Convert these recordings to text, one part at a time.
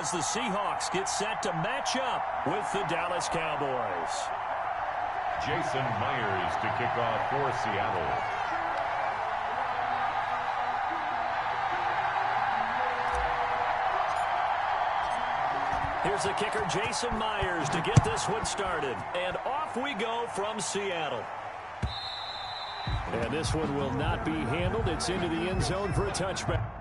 as the Seahawks get set to match up with the Dallas Cowboys. Jason Myers to kick off for Seattle. Here's the kicker, Jason Myers, to get this one started. And off we go from Seattle. And this one will not be handled. It's into the end zone for a touchback.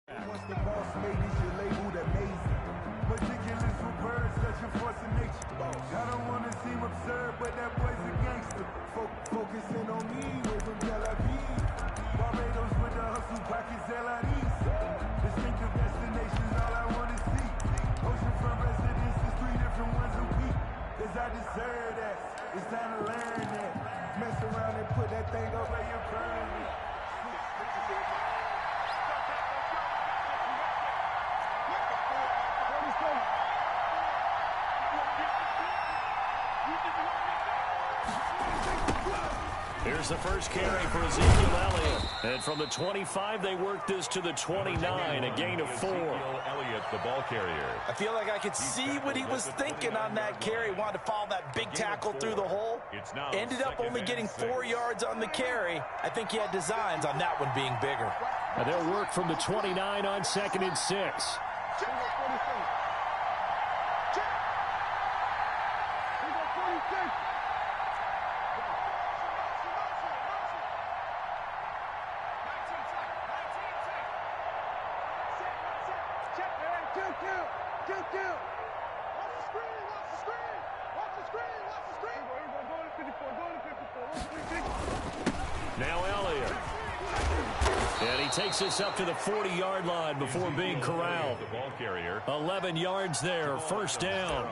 Once the boss made it, you labeled amazing. Ridiculous with words, such a force of nature. I don't want to seem absurd, but that boy's a gangster. Focusing on me, way from Tel Aviv. Barbados with the hustle, pockets LIDs. Distinctive destinations, all I want to see. Oceanfront residences, 3 different ones a week. Cause I deserve that, it's time to learn that. Mess around and put that thing over your permanent. Here's the first carry for Ezekiel Elliott. And from the 25, they work this to the 29, a gain of 4. Ezekiel Elliott, the ball carrier. I feel like I could see what he was thinking on that carry. Wanted to follow that big tackle through the hole. Ended up only getting 4 yards on the carry. I think he had designs on that one being bigger. And they'll work from the 29 on 2nd and 6. Now Elliott. And he takes this up to the 40-yard line before being corralled. The ball carrier. 11 yards there, first down.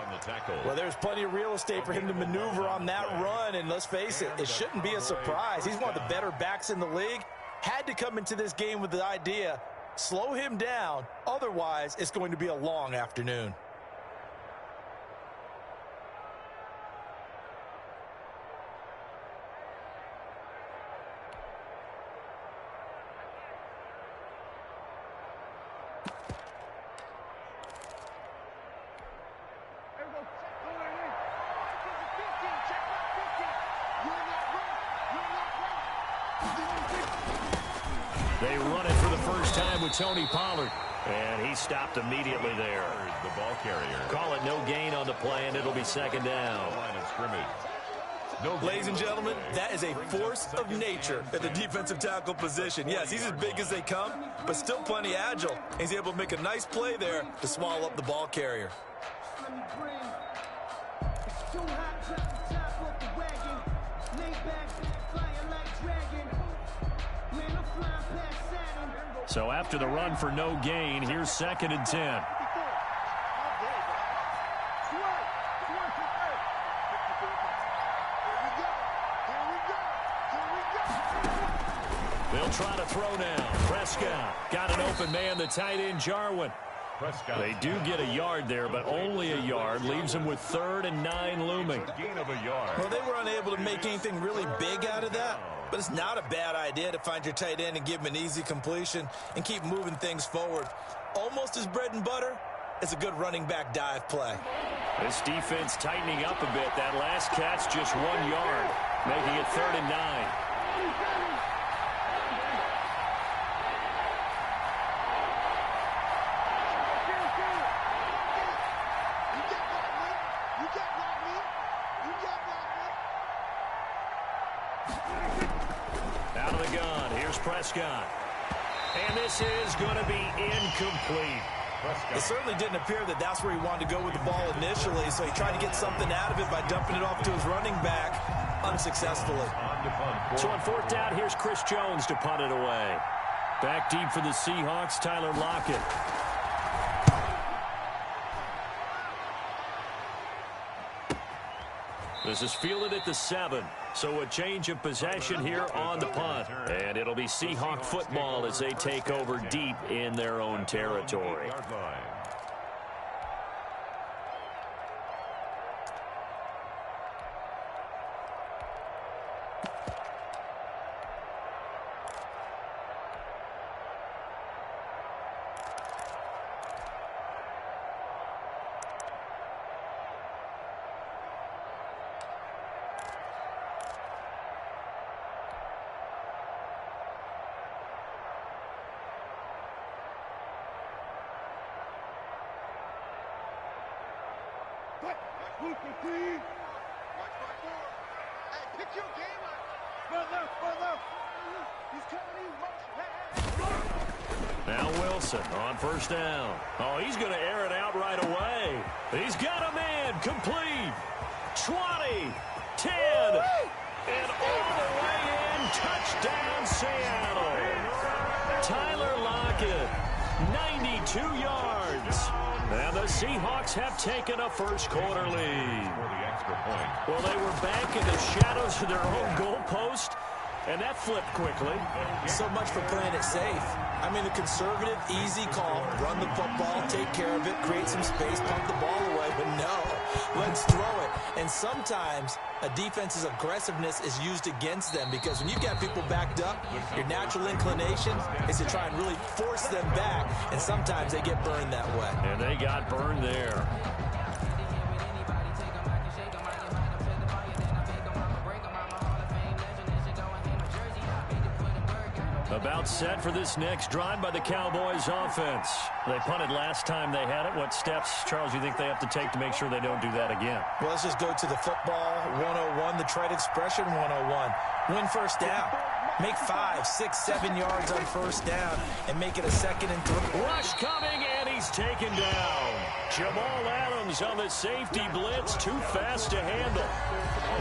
Well, there's plenty of real estate for him to maneuver on that run, and let's face it, it shouldn't be a surprise. He's one of the better backs in the league. Had to come into this game with the idea, slow him down, otherwise it's going to be a long afternoon. They run it for the first time with Tony Pollard. And he stopped immediately there. The ball carrier. Call it no gain on the play, and it'll be second down. Line of scrimmage. Ladies and gentlemen, that is a force of nature at the defensive tackle position. Yes, he's as big as they come, but still plenty agile. He's able to make a nice play there to swallow up the ball carrier. So after the run for no gain, here's 2nd and 10. They'll try to throw now. Prescott got an open man, the tight end Jarwin. Prescott. They do get a yard there, but only a yard. Leaves them with 3rd and 9 looming. Gain of a yard. Well, they were unable to make anything really big out of that. But it's not a bad idea to find your tight end and give him an easy completion and keep moving things forward. Almost his bread and butter is a good running back dive play. This defense tightening up a bit. That last catch just 1 yard, making it 3rd and 9. the gun. Here's Prescott. And this is going to be incomplete. It certainly didn't appear that that's where he wanted to go with the ball initially, so he tried to get something out of it by dumping it off to his running back unsuccessfully. So on fourth down, here's Chris Jones to punt it away. Back deep for the Seahawks, Tyler Lockett. This is fielded at the 7. So a change of possession here on the punt. And it'll be Seahawk football as they take over deep in their own territory. Now Wilson on first down. Oh, he's going to air it out right away. He's got a man complete. 20, 10, and all the way in. Touchdown, Seattle. Tyler Lockett, 92 yards. And the Seahawks have taken a first-quarter lead. Well, they were back in the shadows of their own goalpost, and that flipped quickly. So much for playing it safe. I mean, a conservative, easy call, run the football, take care of it, create some space, pump the ball away, but no, let's throw it. And sometimes a defense's aggressiveness is used against them because when you've got people backed up, your natural inclination is to try and really force them back, and sometimes they get burned that way. And they got burned there. About set for this next drive by the Cowboys offense. They punted last time they had it. What steps, Charles, you think they have to take to make sure they don't do that again? Well, let's just go to the football 101, the trade expression 101. Win first down. Make 5, 6, 7 yards on first down and make it a 2nd and 3. Rush coming, and he's taken down. Jamal Adams on the safety blitz, too fast to handle.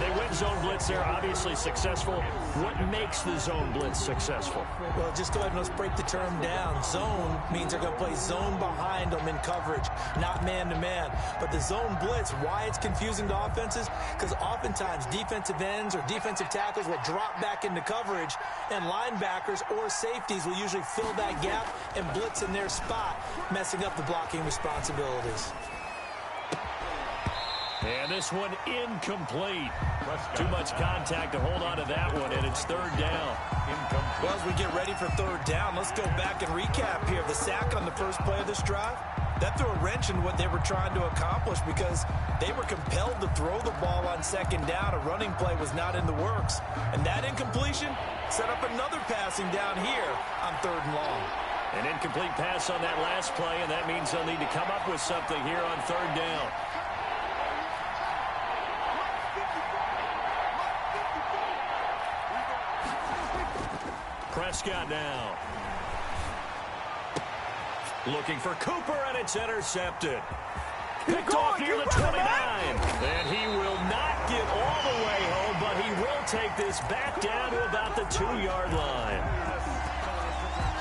They went zone blitz there, obviously successful. What makes the zone blitz successful? Well, just go ahead and let's break the term down. Zone means they're going to play zone behind them in coverage, not man-to-man. But the zone blitz, why it's confusing to offenses? Because oftentimes defensive ends or defensive tackles will drop back into coverage, and linebackers or safeties will usually fill that gap and blitz in their spot, messing up the blocking responsibilities. And this one incomplete. Too much contact to hold on to that one, and it's third down. Well, as we get ready for third down, let's go back and recap here. The sack on the first play of this drive, that threw a wrench in what they were trying to accomplish because they were compelled to throw the ball on second down. A running play was not in the works. And that incompletion set up another passing down here on third and long. An incomplete pass on that last play, and that means they'll need to come up with something here on third down. Prescott now. Looking for Cooper, and it's intercepted. Picked off near the 29. And he will not get all the way home, but he will take this back down to about the 2-yard line.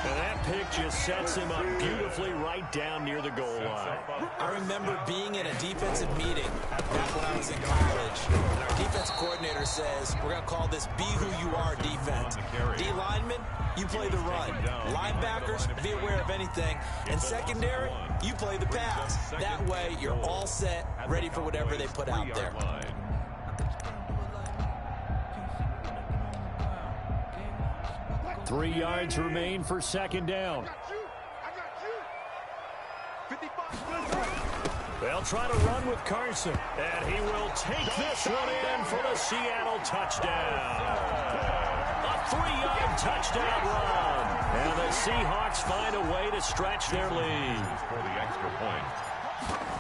And that pick just sets him up beautifully right down near the goal line. I remember being in a defensive meeting back when I was in college, and our defensive coordinator says, we're going to call this be who you are defense. D linemen, you play the run. Linebackers, be aware of anything. And secondary, you play the pass. That way, you're all set, ready for whatever they put out there. 3 yards remain for second down. They'll try to run with Carson, and he will take this one in for the Seattle touchdown. A 3-yard touchdown run. And the Seahawks find a way to stretch their lead. For the extra point.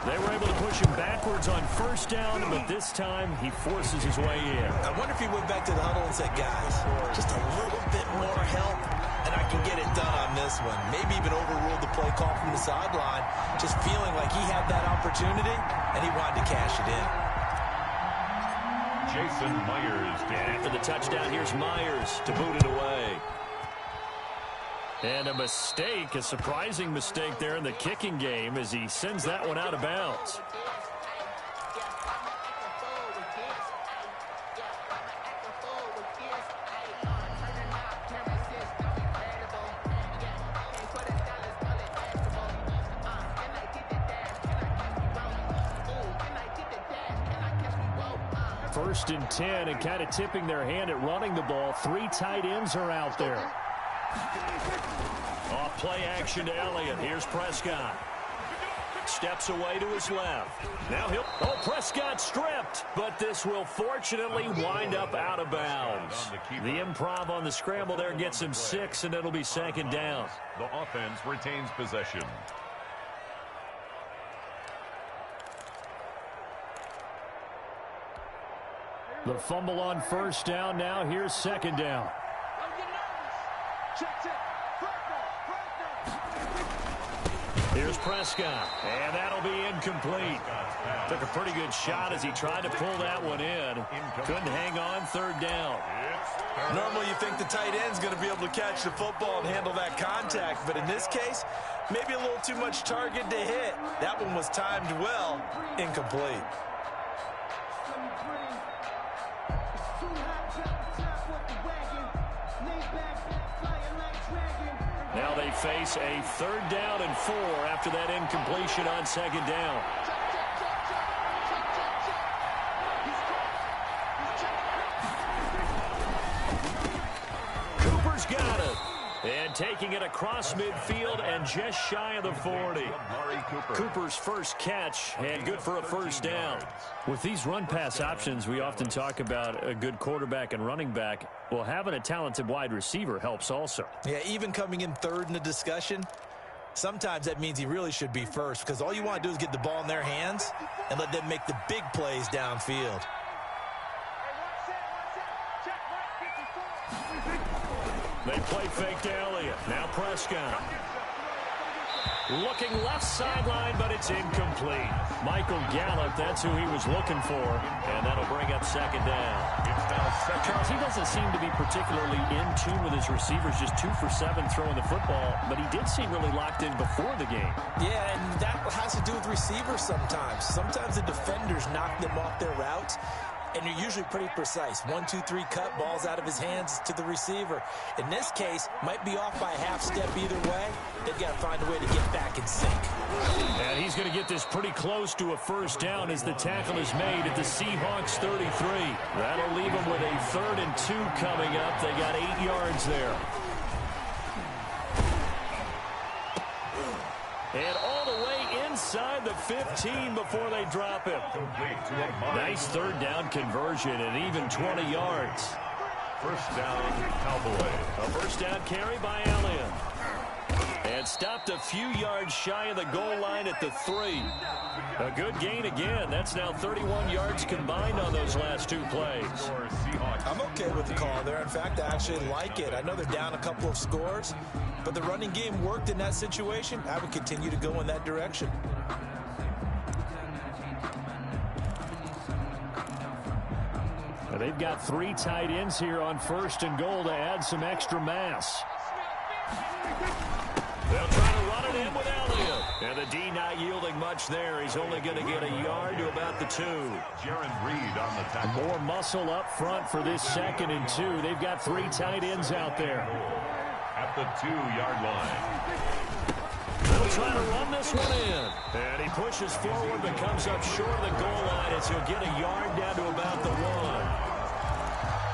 They were able to push him backwards on first down, but this time he forces his way in. I wonder if he went back to the huddle and said, guys, just a little bit more can get it done on this one. Maybe even overruled the play call from the sideline, just feeling like he had that opportunity, and he wanted to cash it in. Jason Myers. After the touchdown, here's Myers to boot it away. And a mistake, a surprising mistake there in the kicking game as he sends that one out of bounds. First and 10, and kind of tipping their hand at running the ball. 3 tight ends are out there. Off play action to Elliott. Here's Prescott. Steps away to his left. Now Prescott stripped, but this will fortunately wind up out of bounds. The improv on the scramble there gets him 6, and it'll be second down. The offense retains possession. The fumble on first down. Now here's second down. Here's Prescott, and that'll be incomplete. Took a pretty good shot as he tried to pull that one in. Couldn't hang on, third down. Normally you think the tight end's going to be able to catch the football and handle that contact, but in this case, maybe a little too much target to hit. That one was timed well, incomplete. Now they face a 3rd down and 4 after that incompletion on second down. Cooper's got it. And taking it across midfield and just shy of the 40. Cooper's first catch and good for a first down. With these run-pass options, we often talk about a good quarterback and running back. Well, having a talented wide receiver helps also. Yeah, even coming in third in the discussion, sometimes that means he really should be first because all you want to do is get the ball in their hands and let them make the big plays downfield. They play fake to Elliott. Now Prescott. Looking left sideline, but it's incomplete. Michael Gallup, that's who he was looking for, and that'll bring up second down. Charles, he doesn't seem to be particularly in tune with his receivers, just 2 for 7 throwing the football, but he did seem really locked in before the game. Yeah, and that has to do with receivers sometimes. Sometimes the defenders knock them off their routes, and you're usually pretty precise. 1, 2, 3 cut, balls out of his hands to the receiver. In this case, might be off by a half step either way. They've got to find a way to get back in sync. And he's going to get this pretty close to a first down as the tackle is made at the Seahawks 33. That'll leave them with a 3rd and 2 coming up. They got 8 yards there. And all the way inside the 15 before they drop it. Nice 3rd down conversion and even 20 yards. First down, Cowboy. A first down carry by Elliott. And stopped a few yards shy of the goal line at the 3. A good gain again. That's now 31 yards combined on those last 2 plays. I'm okay with the call there. In fact, I actually like it. I know they're down a couple of scores, but the running game worked in that situation. I would continue to go in that direction. They've got 3 tight ends here on 1st and goal to add some extra mass. They'll try to run it in with Elliott. And the D not yielding much there. He's only going to get a yard to about the 2. Jaron Reed on the tackle. More muscle up front for this 2nd and 2. They've got 3 tight ends out there. At the 2-yard line. They'll try to run this one in. And he pushes forward but comes up short of the goal line as he'll get a yard down to about the 1.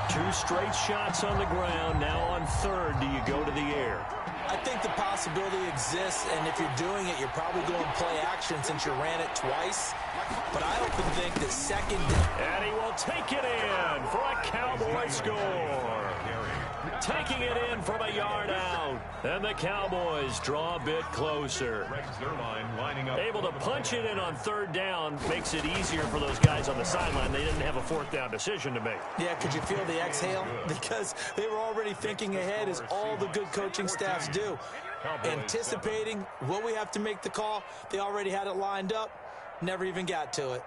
2 straight shots on the ground. Now on 3rd, do you go to the air? I think the possibility exists, and if you're doing it, you're probably going play action since you ran it twice. But I often think that 2nd down. And he will take it in for a Cowboy score. taking it in from a yard out. And the Cowboys draw a bit closer. Able to punch it in on third down. Makes it easier for those guys on the sideline. They didn't have a fourth down decision to make. Yeah, could you feel the exhale? Because they were already thinking ahead, as all the good coaching staffs do. Anticipating, will we have to make the call? They already had it lined up. Never even got to it.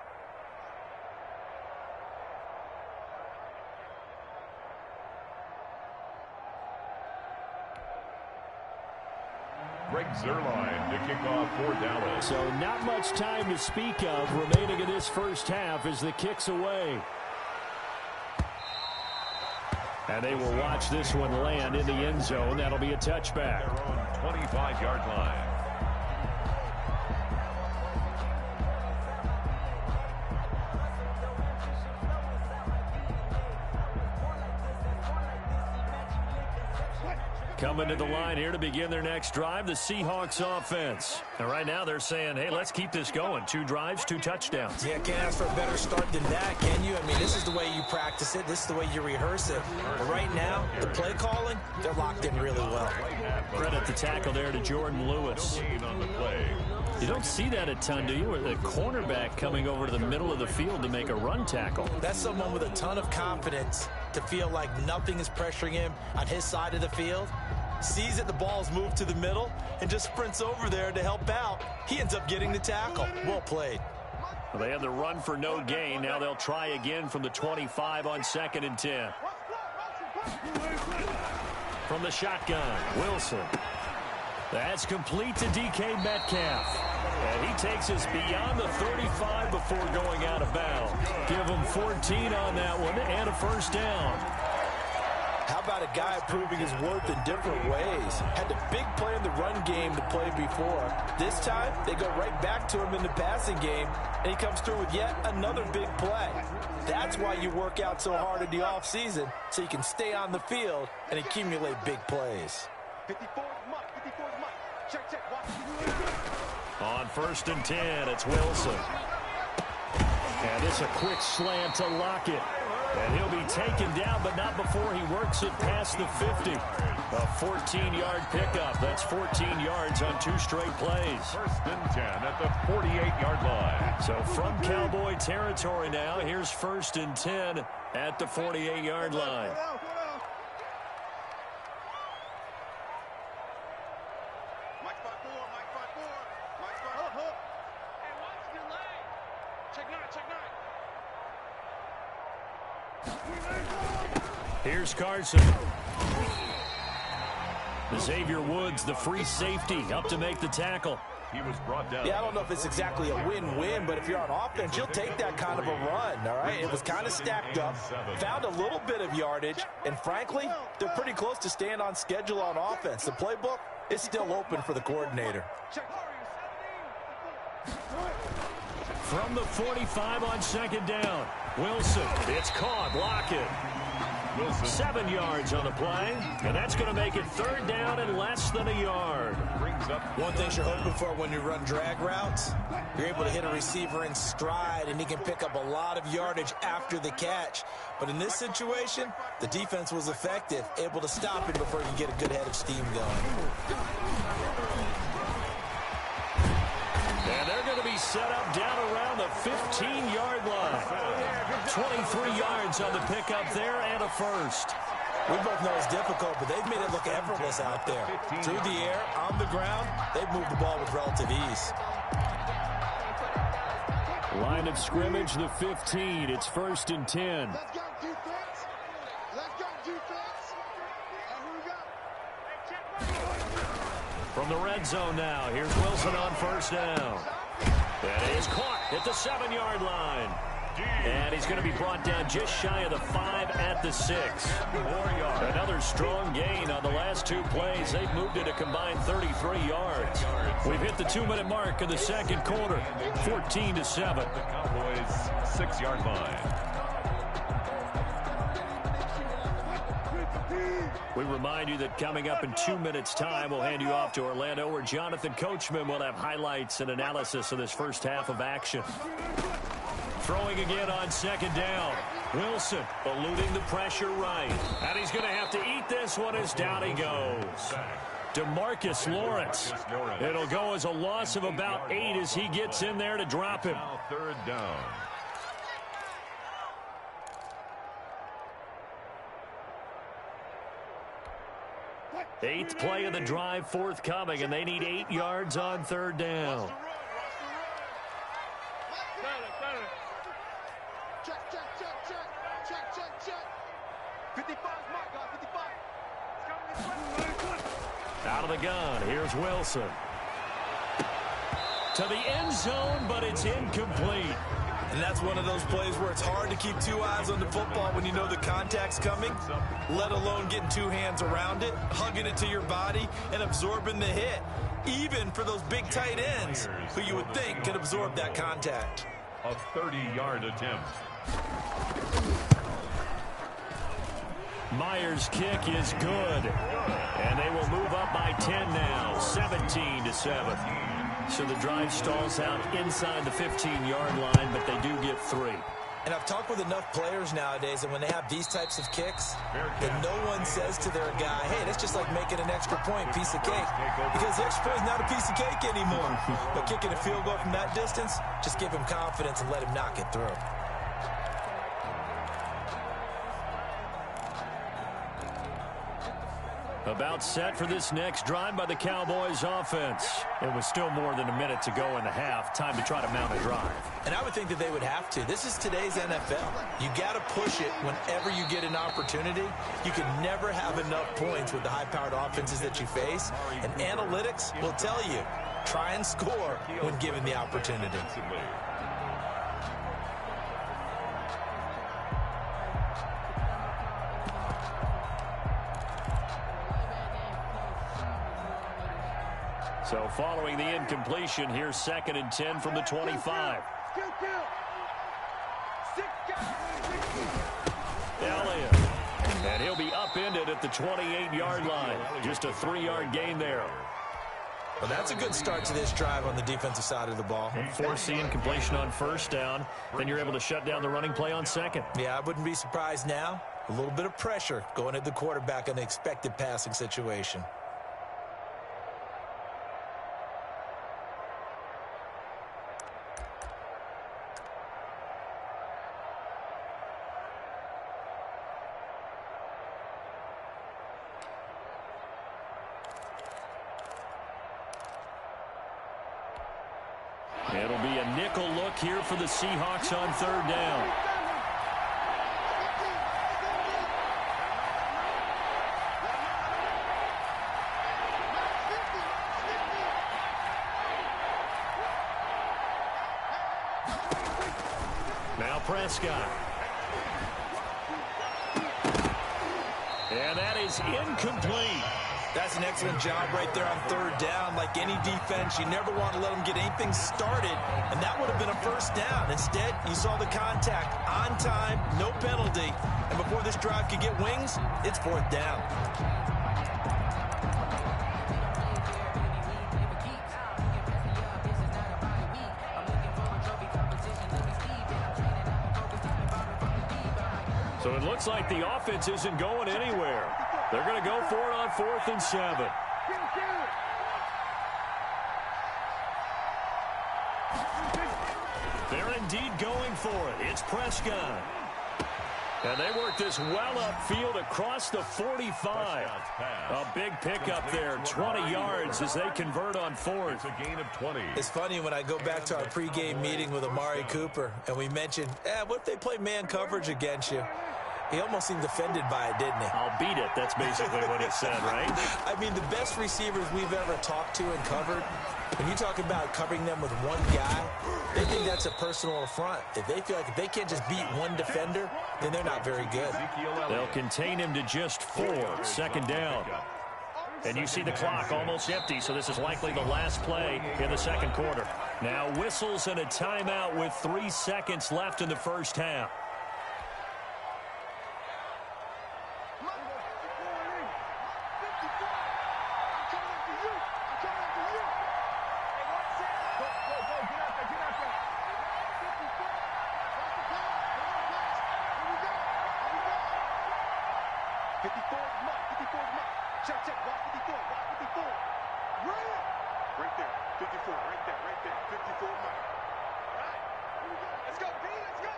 Greg Zuerlein to kick off for Dallas. So not much time to speak of remaining in this first half as the kick's away. And they will watch this one land in the end zone. That'll be a touchback. Their own 25-yard line. Coming to the line here to begin their next drive, the Seahawks offense. And right now they're saying, hey, let's keep this going. 2 drives, 2 touchdowns. Yeah, can't ask for a better start than that, can you? I mean, this is the way you practice it. This is the way you rehearse it. But right now, the play calling, they're locked in really well. Credit the tackle there to Jordan Lewis. On the play. You don't see that a ton, do you? With a cornerback coming over to the middle of the field to make a run tackle. That's someone with a ton of confidence to feel like nothing is pressuring him on his side of the field. Sees that the ball's moved to the middle and just sprints over there to help out. He ends up getting the tackle. Well played. Well, they had the run for no gain. Now they'll try again from the 25 on 2nd and 10. From the shotgun, Wilson. That's complete to DK Metcalf. And he takes us beyond the 35 before going out of bounds. Give him 14 on that one and a first down. How about a guy proving his worth in different ways? Had the big play in the run game to play before. This time, they go right back to him in the passing game, and he comes through with yet another big play. That's why you work out so hard in the offseason, so you can stay on the field and accumulate big plays. 54 Mike. Check. On 1st and 10, it's Wilson. And it's a quick slant to Lockett. And he'll be taken down, but not before he works it past the 50. A 14-yard pickup. That's 14 yards on 2 straight plays. 1st and 10 at the 48-yard line. So from Cowboy territory now, here's 1st and 10 at the 48-yard line. Mike 5-4. Hey, watch your leg. Check 9. Here's Carson. Xavier Woods, the free safety, up to make the tackle. He was brought down. Yeah, I don't know if it's exactly a win-win, but if you're on offense, you'll take that kind of a run, all right? It was kind of stacked up, found a little bit of yardage, and frankly, they're pretty close to staying on schedule on offense. The playbook is still open for the coordinator. From the 45 on 2nd down, Wilson. It's caught. Lockett. Wilson. 7 yards on the play, and that's going to make it 3rd down and less than a yard. Brings up One thing you're hoping for when you run drag routes, you're able to hit a receiver in stride, and he can pick up a lot of yardage after the catch. But in this situation, the defense was effective, able to stop him before you get a good head of steam going. And they're going to be set up down around the 15-yard line. 23 yards on the pickup there and a first. We both know it's difficult, but they've made it look effortless out there. Through the air, on the ground, they've moved the ball with relative ease. Line of scrimmage, the 15. It's 1st and 10. Let's go defense. And who we got? From the red zone now, here's Wilson on 1st down. And he is caught at the 7-yard line. And he's going to be brought down just shy of the 5 at the 6. Another strong gain on the last 2 plays. They've moved it a combined 33 yards. We've hit the 2-minute mark in the 2nd quarter, 14-7. the Cowboys' 6-yard line. We remind you that coming up in 2 minutes' time, we'll hand you off to Orlando, where Jonathan Coachman will have highlights and analysis of this first half of action. Throwing again on 2nd down. Wilson eluding the pressure right. And he's going to have to eat this one as down he goes. DeMarcus Lawrence. It'll go as a loss of about 8 as he gets in there to drop him. Now third down. Eighth play of the drive forthcoming, and they need 8 yards on third down. Check, check, check, check. Check, check, check. 55 mark, God, 55. It's coming this way. Out of the gun, here's Wilson. To the end zone, but it's incomplete. And that's one of those plays where it's hard to keep 2 eyes on the football when you know the contact's coming, let alone getting 2 hands around it, hugging it to your body, and absorbing the hit, even for those big tight ends who you would think could absorb that contact. A 30-yard attempt. Myers' kick is good. And they will move up by 10 now, 17-7. So the drive stalls out inside the 15-yard line, but they do get 3. And I've talked with enough players nowadays, and when they have these types of kicks, then no one says to their guy, hey, that's just like making an extra point, piece of cake. Because the extra point is not a piece of cake anymore. But kicking a field goal from that distance, just give him confidence and let him knock it through. About set for this next drive by the Cowboys offense. It was still more than a minute to go in the half. Time to try to mount a drive. And I would think that they would have to. This is today's NFL. You got to push it whenever you get an opportunity. You can never have enough points with the high-powered offenses that you face. And analytics will tell you, try and score when given the opportunity. So following the incompletion, here's 2nd and 10 from the 25. Elliott. And he'll be upended at the 28-yard line. Just a 3-yard gain there. Well, that's a good start to this drive on the defensive side of the ball. Force the incompletion on first down. Then you're able to shut down the running play on second. Yeah, I wouldn't be surprised now. A little bit of pressure going at the quarterback in the expected passing situation. It'll be a nickel look here for the Seahawks on third down. Now Prescott. And that is incomplete. That's an excellent job right there on third down. Like any defense, you never want to let them get anything started, and that would have been a first down. Instead, you saw the contact on time, no penalty, and before this drive could get wings, it's 4th down. So it looks like the offense isn't going anywhere. They're going to go for it on 4th and 7. They're indeed going for it. It's Prescott. And they work this well upfield across the 45. A big pickup there, 20 yards as they convert on 4th. A gain of 20. It's funny when I go back to our pregame meeting with Amari Cooper, and we mentioned, what if they play man coverage against you? He almost seemed offended by it, didn't he? I'll beat it. That's basically what he said, right? I mean, the best receivers we've ever talked to and covered, when you talk about covering them with one guy, they think that's a personal affront. If they feel like if they can't just beat one defender, then they're not very good. They'll contain him to just 4. 2nd down. And you see the clock almost empty, so this is likely the last play in the 2nd quarter. Now whistles and a timeout with 3 seconds left in the first half. Here we go. check. Watch 54. Watch 54. Right there. 54. Right there. 54, Mike. All right. Here we go. Let's go, B. Let's go.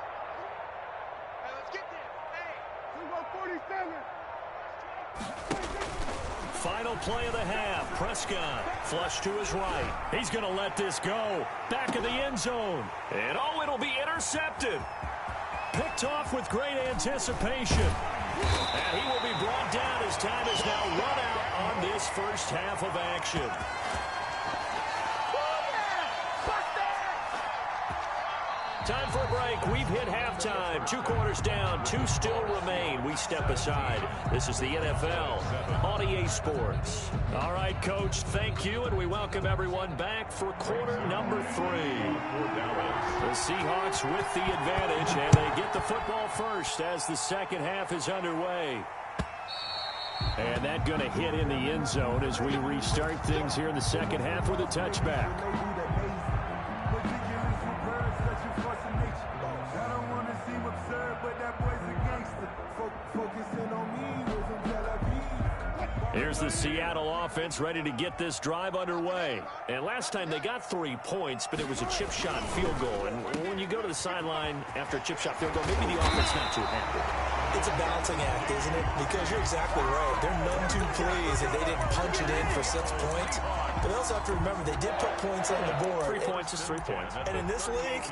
Hey, let's get there. Hey. 247. Final play of the half. Prescott flush to his right. He's going to let this go. Back of the end zone. And oh, it'll be intercepted. Picked off with great anticipation. And he will be brought down as time is now run out on this first half of action. Time for a break. We've hit halftime. 2 quarters down. 2 still remain. We step aside. This is the NFL on EA Sports. All right, Coach, thank you, and we welcome everyone back for quarter number 3. The Seahawks with the advantage, and they get the football first as the second half is underway. And that going to hit in the end zone as we restart things here in the second half with a touchback. Here's the Seattle offense ready to get this drive underway. And last time they got 3 points, but it was a chip shot field goal. And when you go to the sideline after a chip shot field goal, maybe the offense not too happy. It's a balancing act, isn't it? Because you're exactly right. They're none too pleased that they didn't punch it in for 6 points. But they also have to remember they did put points on the board. 3 points is 3 points. And in this league,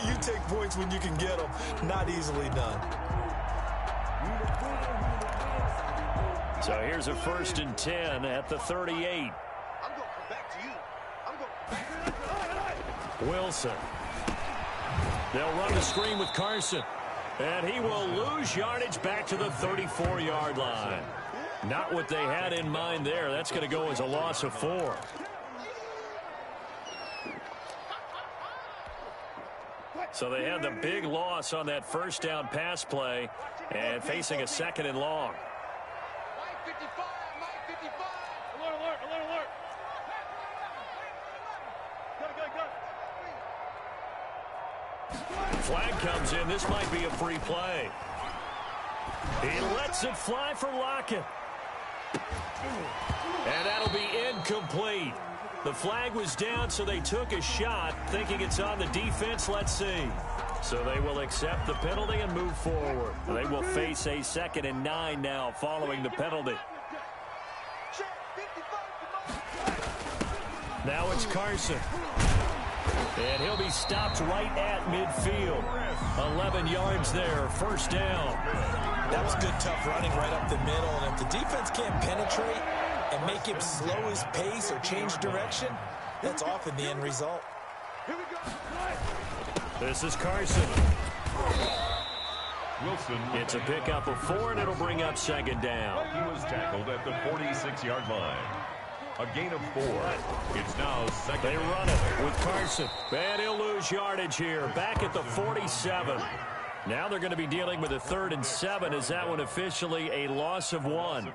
you take points when you can get them. Not easily done. So here's a 1st and 10 at the 38. I'm going to come back to you. I'm going to come back to you. Wilson. They'll run the screen with Carson. And he will lose yardage back to the 34-yard line. Not what they had in mind there. That's going to go as a loss of 4. So they had the big loss on that first down pass play and facing a 2nd and long. Mike 55. Mike 55. Alert, alert, alert, alert. Go. Flag comes in. This might be a free play. He lets it fly for Lockett. And that'll be incomplete. The flag was down, so they took a shot, thinking it's on the defense. Let's see. So they will accept the penalty and move forward. They will face a 2nd and 9 now following the penalty. Now it's Carson. And he'll be stopped right at midfield. 11 yards there, 1st down. That was good, tough running right up the middle. And if the defense can't penetrate and make him slow his pace or change direction, that's often the end result. This is Carson. Wilson. It's a pickup of 4, and it'll bring up 2nd down. He was tackled at the 46-yard line. A gain of 4. It's now 2nd. They run it with Carson. And he'll lose yardage here. Back at the 47. Now they're going to be dealing with a 3rd and 7. Is that one officially a loss of 1?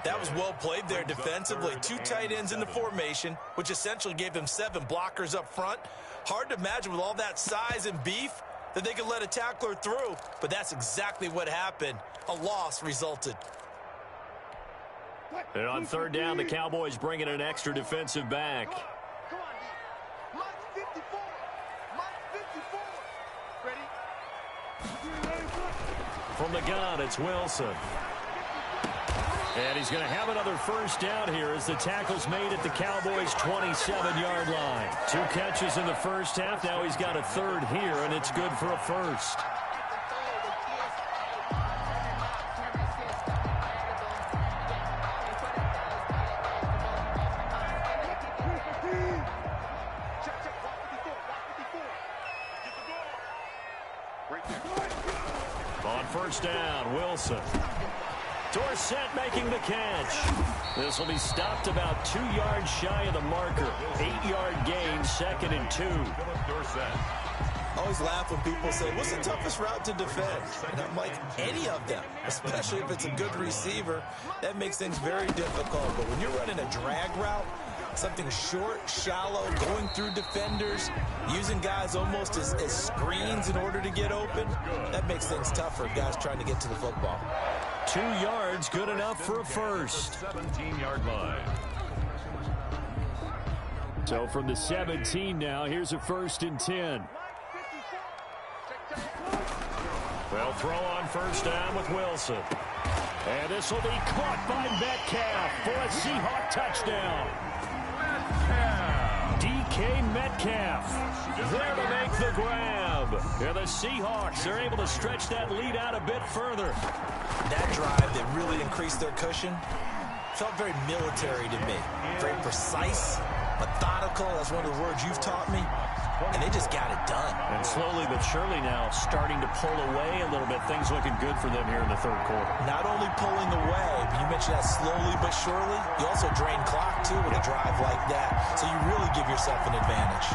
That was well played there defensively. 2 tight ends in the formation, which essentially gave them 7 blockers up front. Hard to imagine with all that size and beef that they could let a tackler through, but that's exactly what happened. A loss resulted. And on 3rd down, the Cowboys bring in an extra defensive back. Come on, D. Mike 54. Mike 54. Ready? From the gun, it's Wilson. And he's going to have another 1st down here as the tackle's made at the Cowboys' 27-yard line. 2 catches in the first half. Now he's got a 3rd here, and it's good for a 1st. On 1st down, Wilson. Dorsett making the catch. This will be stopped about 2 yards shy of the marker. 8-yard gain, 2nd and 2. I always laugh when people say, what's the toughest route to defend? And I'm like, any of them, especially if it's a good receiver. That makes things very difficult. But when you're running a drag route, something short, shallow, going through defenders, using guys almost as screens in order to get open, that makes things tougher, guys trying to get to the football. 2 yards, good enough for a first. 17-yard line. So from the 17 now, here's a 1st and 10. They'll throw on first down with Wilson. And this will be caught by Metcalf for a Seahawk touchdown. DK Metcalf there to make the grab. And the Seahawks are able to stretch that lead out a bit further. That drive that really increased their cushion felt very military to me. Very precise, methodical. That's one of the words you've taught me. And they just got it done. And slowly but surely now starting to pull away a little bit. Things looking good for them here in the 3rd quarter. Not only pulling away, but you mentioned that slowly but surely. You also drain clock, too, with a drive like that. So you really give yourself an advantage.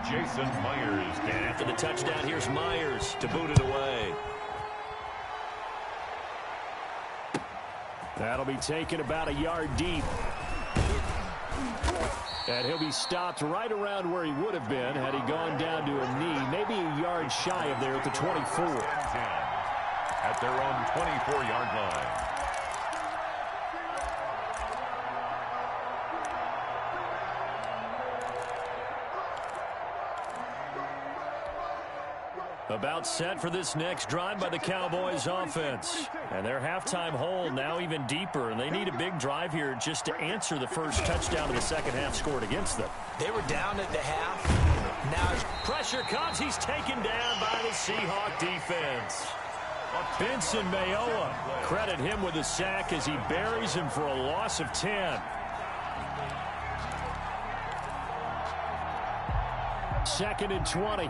Jason Myers. And after the touchdown, here's Myers to boot it away. That'll be taken about a yard deep. And he'll be stopped right around where he would have been had he gone down to a knee, maybe a yard shy of there at the 24. At their own 24-yard line. About set for this next drive by the Cowboys offense. And their halftime hole now even deeper, and they need a big drive here just to answer the first touchdown of the second half scored against them. They were down at the half. Now pressure comes. He's taken down by the Seahawk defense. Benson Mayowa, credit him with a sack as he buries him for a loss of 10. Second and 20.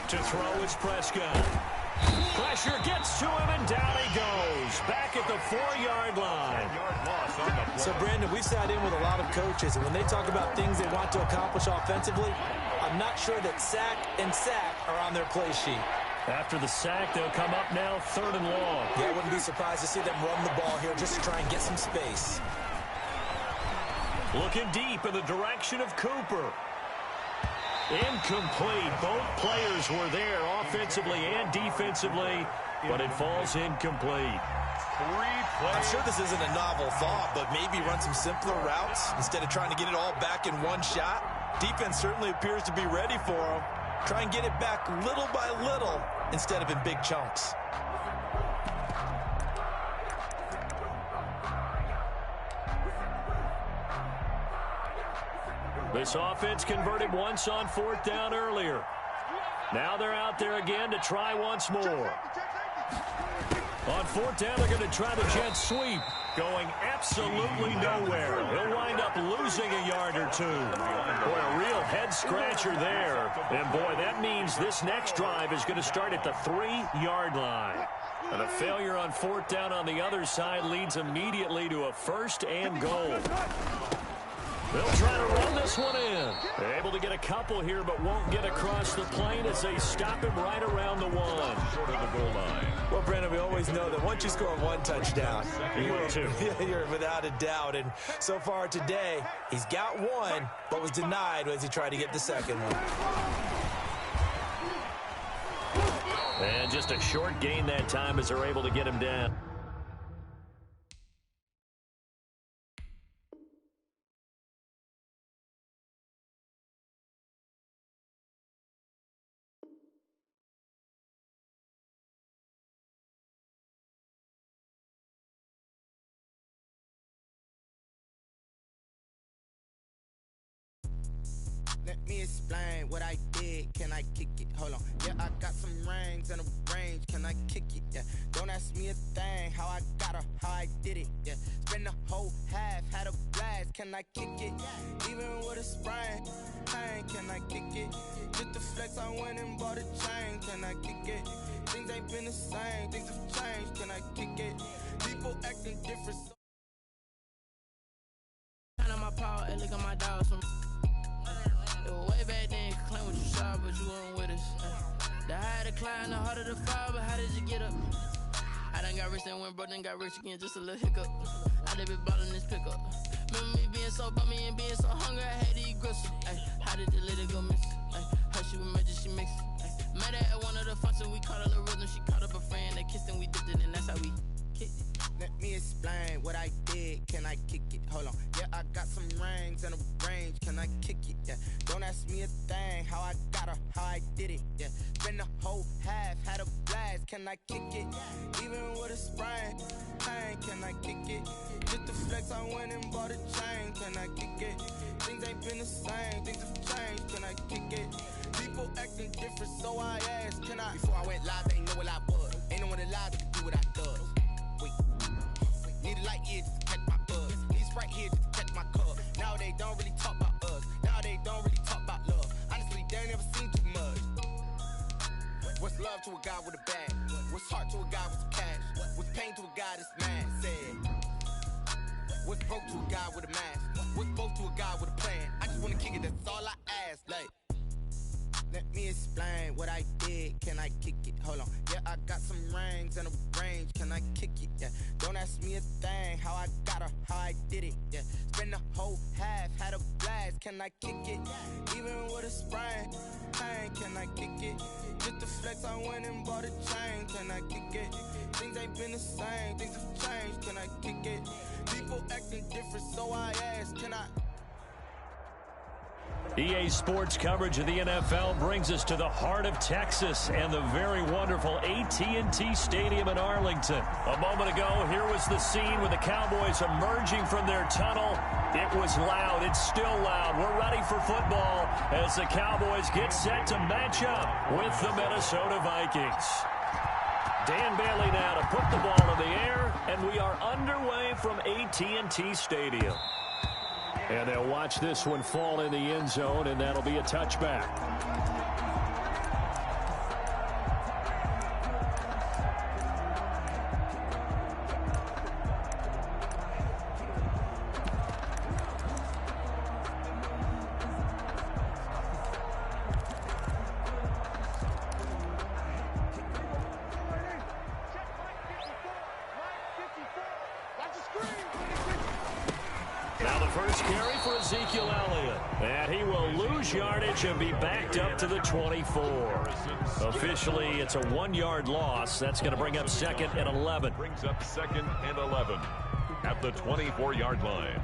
To throw is Prescott. Pressure gets to him, and down he goes. Back at the 4-yard line. So, Brandon, we've sat in with a lot of coaches, and when they talk about things they want to accomplish offensively, I'm not sure that sack and sack are on their play sheet. After the sack, they'll come up now 3rd and long. Yeah, I wouldn't be surprised to see them run the ball here just to try and get some space. Looking deep in the direction of Cooper. Incomplete. Both players were there offensively and defensively, but it falls incomplete. I'm sure this isn't a novel thought, but maybe run some simpler routes instead of trying to get it all back in one shot. Defense certainly appears to be ready for them. Try and get it back little by little instead of in big chunks. This offense converted once on 4th down earlier. Now they're out there again to try once more. On 4th down, they're going to try the jet sweep. Going absolutely nowhere. He'll wind up losing a yard or 2. Boy, a real head-scratcher there. And, boy, that means this next drive is going to start at the 3-yard line. And a failure on 4th down on the other side leads immediately to a 1st and goal. They'll try to run this one in. They're able to get a couple here, but won't get across the plane as they stop him right around the 1. Short of the goal line. Well, Brandon, we always know that once you score 1 touchdown, you're without a doubt. And so far today, he's got 1, but was denied as he tried to get the second one. And just a short gain that time as they're able to get him down. Let me explain what I did. Can I kick it? Hold on. Yeah, I got some rings and a range. Can I kick it? Yeah. Don't ask me a thing. How I got her, how I did it. Yeah. Spend the whole half, had a blast. Can I kick it? Even with a sprain. Pain, can I kick it? Just the flex, I went and bought a chain. Can I kick it? Things ain't been the same. Things have changed. Can I kick it? People acting different. Turn on my power and look at my dogs from. Way back then, you could claim what you saw, but you weren't with us. The higher the climb, the harder the fall, but how did you get up? I done got rich and went broke, then got rich again, just a little hiccup. I done been ballin' this pickup. Remember me being so bummy and being so hungry, I had to eat gristle. Ay, how did the lady go miss? Ay, her she was magic, she mixed. Met her at one of the functions, we caught her the rhythm. She caught up a friend, they kissed and we dipped it, and that's how we kicked it. Let me explain what I did. Can I kick it? Hold on. Yeah, I got some rings and a range. Can I kick it? Yeah. Don't ask me a thing. How I got her, how I did it. Yeah. Spend the whole half, had a blast. Can I kick it? Even with a sprain. Pain, can I kick it? Just the flex, I went and bought a chain. Can I kick it? Things ain't been the same. Things have changed. Can I kick it? People acting different, so I asked. Can I? Before I went live, they ain't know what I was. Ain't no one alive that could do what I does. Wait. Need a light here just to catch my buzz. Need Sprite here just to catch my cup. Now they don't really talk about us. Now they don't really talk about love. Honestly, they ain't never seen too much. What's love to a guy with a bag? What's heart to a guy with some cash? What's pain to a guy that's mad? Said. What's broke to a guy with a mask? What's both to a guy with a plan? I just wanna kick it, that's all I ask. Like, let me explain what I did. Can I kick it? Hold on. Yeah, I got some rings and a range. Can I kick it? Yeah. Don't ask me a thing. How I got her, how I did it. Yeah. Spend the whole half, had a blast. Can I kick it? Even with a sprain. Pain, can I kick it? Just the flex, I went and bought a chain. Can I kick it? Things ain't been the same. Things have changed. Can I kick it? People acting different, so I ask. Can I? EA Sports coverage of the NFL brings us to the heart of Texas and the very wonderful AT&T Stadium in Arlington. A moment ago, here was the scene with the Cowboys emerging from their tunnel. It was loud. It's still loud. We're ready for football as the Cowboys get set to match up with the Minnesota Vikings. Dan Bailey now to put the ball in the air, and we are underway from AT&T Stadium. And they'll watch this one fall in the end zone, and that'll be a touchback. And be backed up to the 24. Officially, it's a 1-yard loss. That's going to bring up 2nd and 11. Brings up 2nd and 11 at the 24-yard line.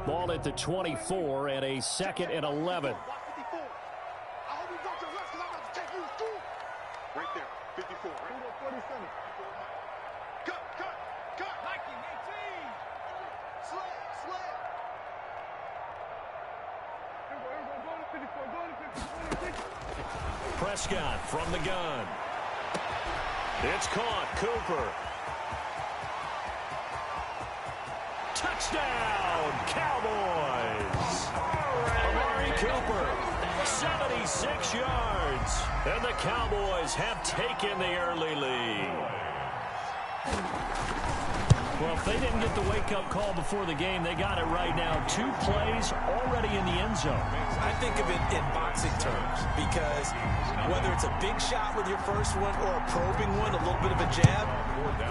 Ball at the 24 and a 2nd and 11. Right there, 54, right? 47. Cut. Nike, 18. Sled. Here we go to 54, go to 50, 26. Prescott from the gun. It's caught. Cooper. Touchdown, Cowboys. Amari Cooper. 76 yards, and the Cowboys have taken the early lead. Well, if they didn't get the wake-up call before the game, they got it right now. 2 plays already in the end zone. I think of it in boxing terms because whether it's a big shot with your first one or a probing one, a little bit of a jab,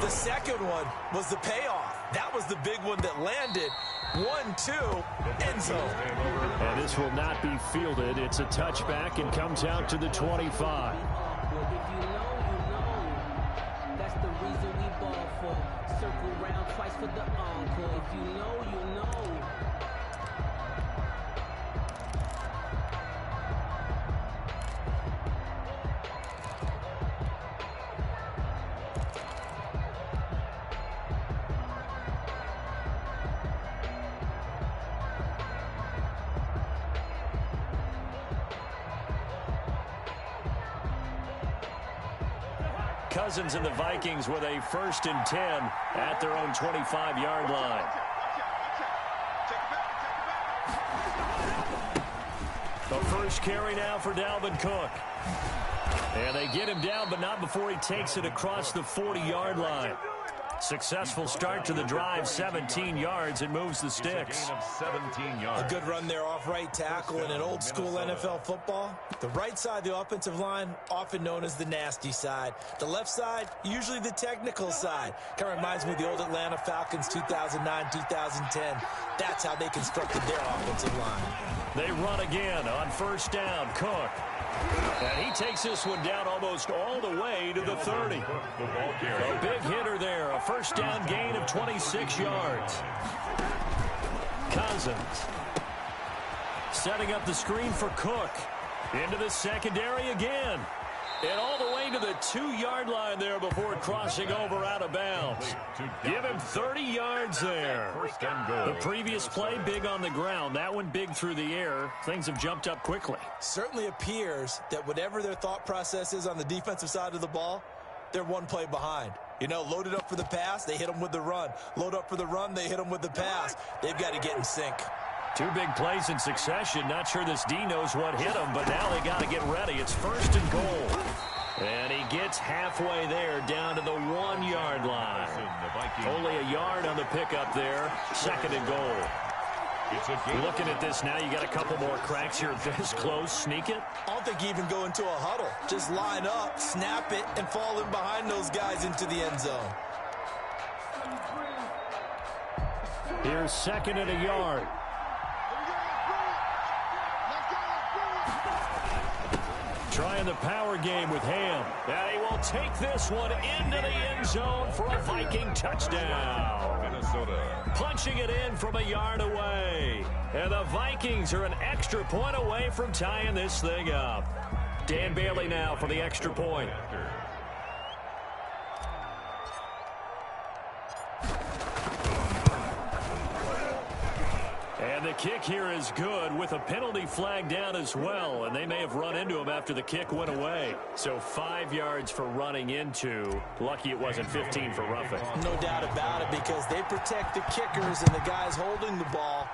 the second one was the payoff. That was the big one that landed. 1-2, end zone. And this will not be fielded. It's a touchback and comes out to the 25. If you know, that's the reason we ball for. Circle round twice for the encore. If you know, you know. Cousins and the Vikings with a 1st and 10 at their own 25-yard line. The first carry now for Dalvin Cook. And they get him down, but not before he takes it across the 40-yard line. Successful start to the drive, 17 yards. It moves the sticks. Gain of 17 yards. A good run there off right tackle in an old school NFL football. The right side of the offensive line, often known as the nasty side. The left side, usually the technical side. Kind of reminds me of the old Atlanta Falcons 2009, 2010. That's how they constructed their offensive line. They run again on first down. Cook. And he takes this one down almost all the way to the 30. A big hitter there. A first down gain of 26 yards. Cousins. Setting up the screen for Cook. Into the secondary again. And all the way to the 2-yard line there before crossing over out of bounds. Give him 30 yards there. First and goal. The previous play, big on the ground. That one big through the air. Things have jumped up quickly. Certainly appears that whatever their thought process is on the defensive side of the ball, they're one play behind. You know, loaded up for the pass, they hit them with the run. Load up for the run, they hit them with the pass. They've got to get in sync. 2 big plays in succession. Not sure this D knows what hit him, but now they got to get ready. It's first and goal. And he gets halfway there, down to the 1-yard line. Only a yard on the pickup there. Second and goal. Looking at this now, you got a couple more cracks here. This close, sneak it. I don't think you even go into a huddle. Just line up, snap it, and fall in behind those guys into the end zone. Here's second and a yard. Trying the power game with Ham. And he will take this one into the end zone for a Viking touchdown. Minnesota. Punching it in from a yard away. And the Vikings are an extra point away from tying this thing up. Dan Bailey now for the extra point. And the kick here is good with a penalty flag down as well. And they may have run into him after the kick went away. So 5 yards for running into. Lucky it wasn't 15 for roughing. No doubt about it, because they protect the kickers and the guys holding the ball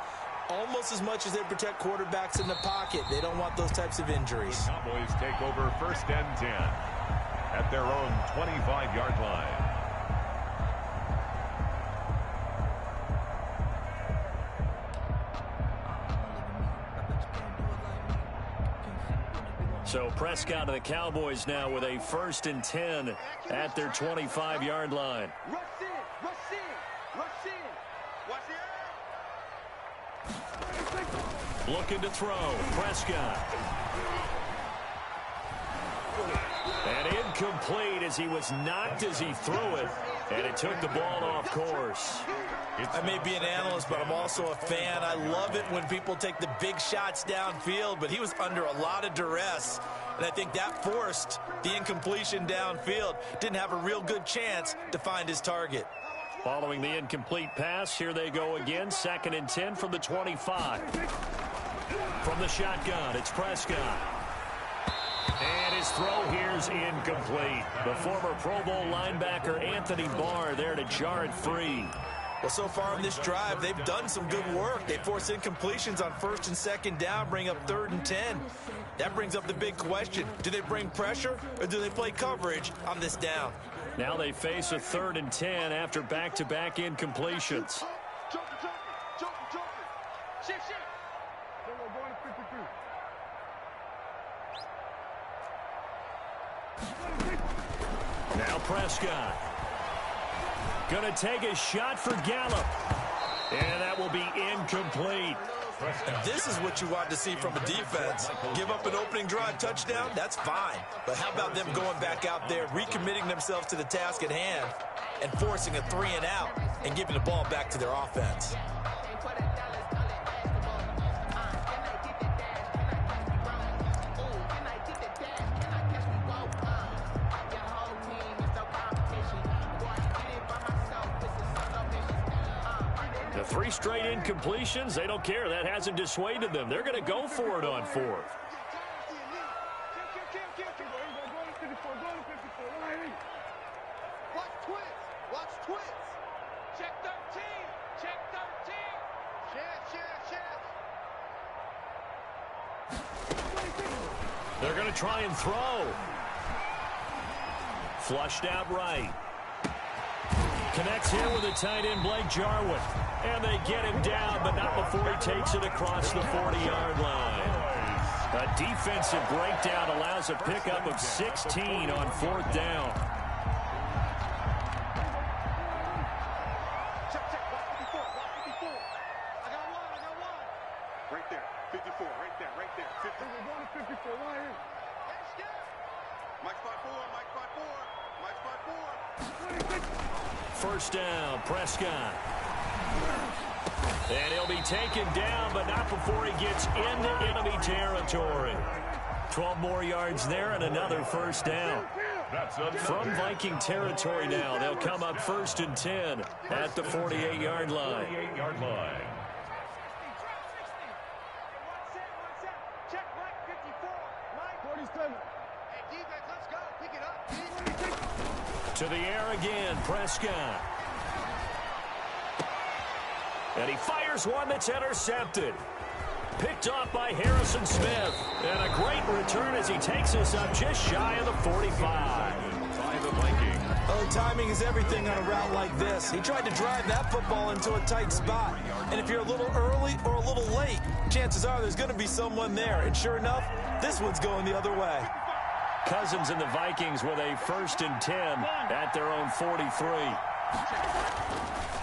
almost as much as they protect quarterbacks in the pocket. They don't want those types of injuries. The Cowboys take over first and 10 at their own 25-yard line. So Prescott and the Cowboys now with a first and 10 at their 25-yard line. Rush in, rush in, rush in. Looking to throw. Prescott. And incomplete as he was knocked as he threw it. And it took the ball off course. I may be an analyst, but I'm also a fan. I love it when people take the big shots downfield, but he was under a lot of duress, and I think that forced the incompletion downfield. Didn't have a real good chance to find his target. Following the incomplete pass, here they go again. Second and 10 from the 25. From the shotgun, it's Prescott. And his throw here's incomplete. The former Pro Bowl linebacker Anthony Barr there to jar it free. Well, so far in this drive, they've done some good work. They force incompletions on first and second down, bring up third and 10. That brings up the big question. Do they bring pressure or do they play coverage on this down? Now they face a third and 10 after back-to-back incompletions. Now Prescott. Gonna take a shot for Gallup. And that will be incomplete. And this is what you want to see from a defense. Give up an opening drive touchdown, that's fine. But how about them going back out there, recommitting themselves to the task at hand, and forcing a 3-and-out and giving the ball back to their offense? The 3 straight incompletions, they don't care. That hasn't dissuaded them. They're going to go for it on fourth. Watch twins. Watch twins. Check 13. Check 13. Share. They're going to try and throw. Flushed out right. Connects here with the tight end, Blake Jarwin. And they get him down, but not before he takes it across the 40-yard line. A defensive breakdown allows a pickup of 16 on 4th down. Check, check. Block 54. Block 54. I got one. Right there. 54. Right there. 50. We're going to 54. Right here. Mike spot 4. 1st down, Prescott. And he'll be taken down, but not before he gets into enemy territory. 12 more yards there and another 1st down. From Viking territory now, they'll come up 1st and 10 at the 48-yard line. Check, Mike 54. Mike 47. Hey, defense, let's go. Pick it up. To the air again, Prescott. And he fires one that's intercepted. Picked off by Harrison Smith. And a great return as he takes us up just shy of the 45. By the Vikings. Oh, timing is everything on a route like this. He tried to drive that football into a tight spot. And if you're a little early or a little late, chances are there's going to be someone there. And sure enough, this one's going the other way. Cousins and the Vikings with a 1st and 10 at their own 43.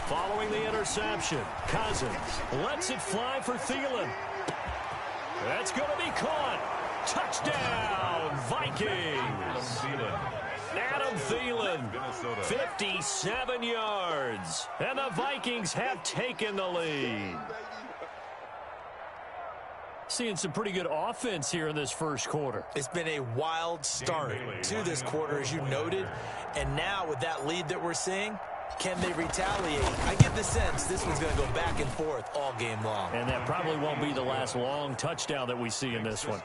Following the interception, Cousins lets it fly for Thielen. That's going to be caught. Touchdown, Vikings. Adam Thielen, 57 yards. And the Vikings have taken the lead. Seeing some pretty good offense here in this 1st quarter. It's been a wild start to this quarter, as you noted. And now with that lead that we're seeing, can they retaliate? I get the sense this one's going to go back and forth all game long. And that probably won't be the last long touchdown that we see in this one.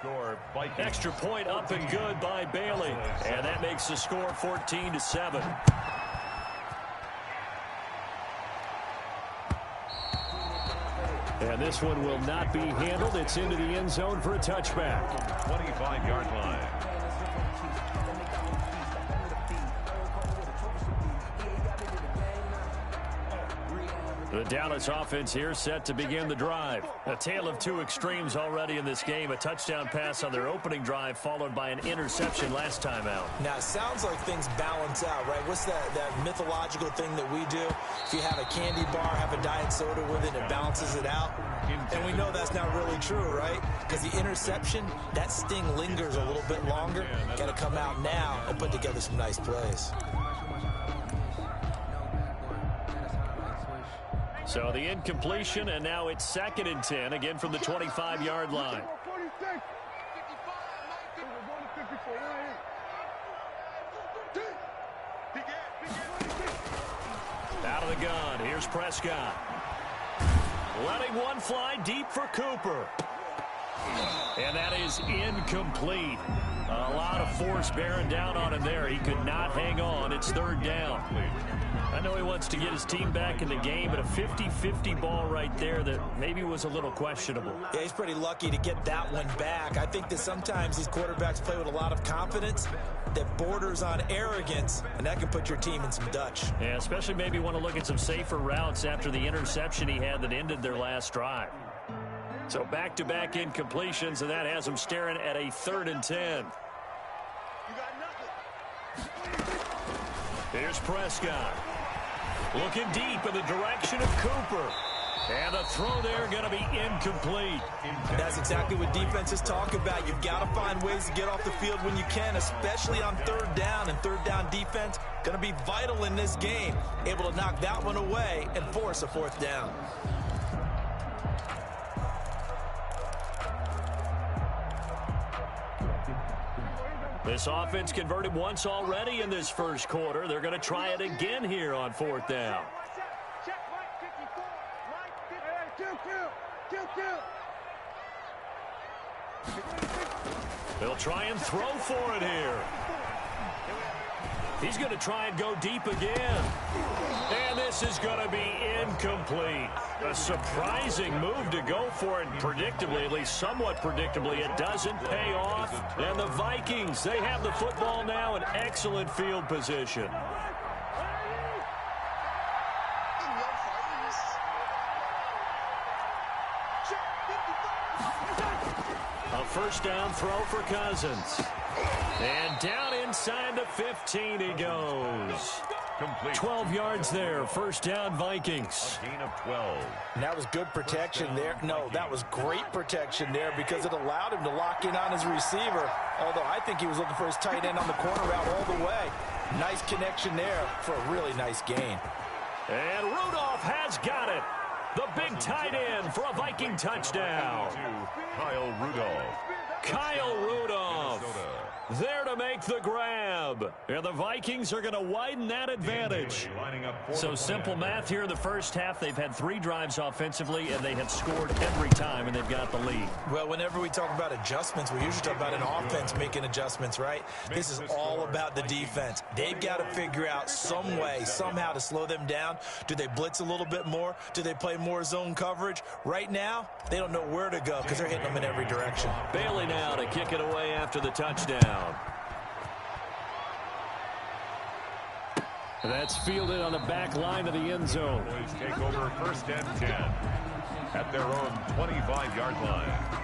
Extra point up and good by Bailey. And that makes the score 14-7. And this one will not be handled. It's into the end zone for a touchback. 25-yard line. The Dallas offense here set to begin the drive. A tale of two extremes already in this game. A touchdown pass on their opening drive followed by an interception last time out. Now, it sounds like things balance out, right? What's that mythological thing that we do? If you have a candy bar, have a diet soda with it, it balances it out. And we know that's not really true, right? Because the interception, that sting lingers a little bit longer. Got to come out now and put together some nice plays. So the incompletion, and now it's 2nd and 10, again from the 25-yard line. Out of the gun, here's Prescott. Letting one fly deep for Cooper. And that is incomplete. A lot of force bearing down on him there. He could not hang on. It's 3rd down. I know he wants to get his team back in the game, but a 50-50 ball right there that maybe was a little questionable. Yeah, he's pretty lucky to get that one back. I think that sometimes these quarterbacks play with a lot of confidence that borders on arrogance, and that can put your team in some Dutch. Yeah, especially maybe want to look at some safer routes after the interception he had that ended their last drive. So back-to-back incompletions, and that has him staring at a 3rd and 10. Here's Prescott. Looking deep in the direction of Cooper. And the throw there going to be incomplete. That's exactly what defenses talk about. You've got to find ways to get off the field when you can, especially on 3rd down. And 3rd down defense going to be vital in this game. Able to knock that one away and force a 4th down. This offense converted once already in this 1st quarter. They're going to try it again here on 4th down. Check Mike 54. Mike 54. They'll try and throw for it here. He's going to try and go deep again. And this is going to be incomplete. A surprising move to go for it, predictably, at least somewhat predictably. It doesn't pay off. And the Vikings, they have the football now in excellent field position. first down throw for Cousins. And down inside the 15 he goes. Complete. 12 yards there. First down, Vikings. A gain of 12. And that was good protection there. No, that was great protection there because it allowed him to lock in on his receiver. Although I think he was looking for his tight end on the corner route all the way. Nice connection there for a really nice gain. And Rudolph has got it. The big tight end for a Viking touchdown. Kyle Rudolph. Kyle Rudolph there to make the grab. And the Vikings are going to widen that advantage. So simple math here in the first half. They've had 3 drives offensively, and they have scored every time, and they've got the lead. Well, whenever we talk about adjustments, we usually talk about an offense making adjustments, right? This is all about the defense. They've got to figure out some way, somehow to slow them down. Do they blitz a little bit more? Do they play more zone coverage? Right now, they don't know where to go because they're hitting them in every direction. Bailey now to kick it away after the touchdown. That's fielded on the back line of the end zone. Boys take over first and 10 at their own 25-yard line.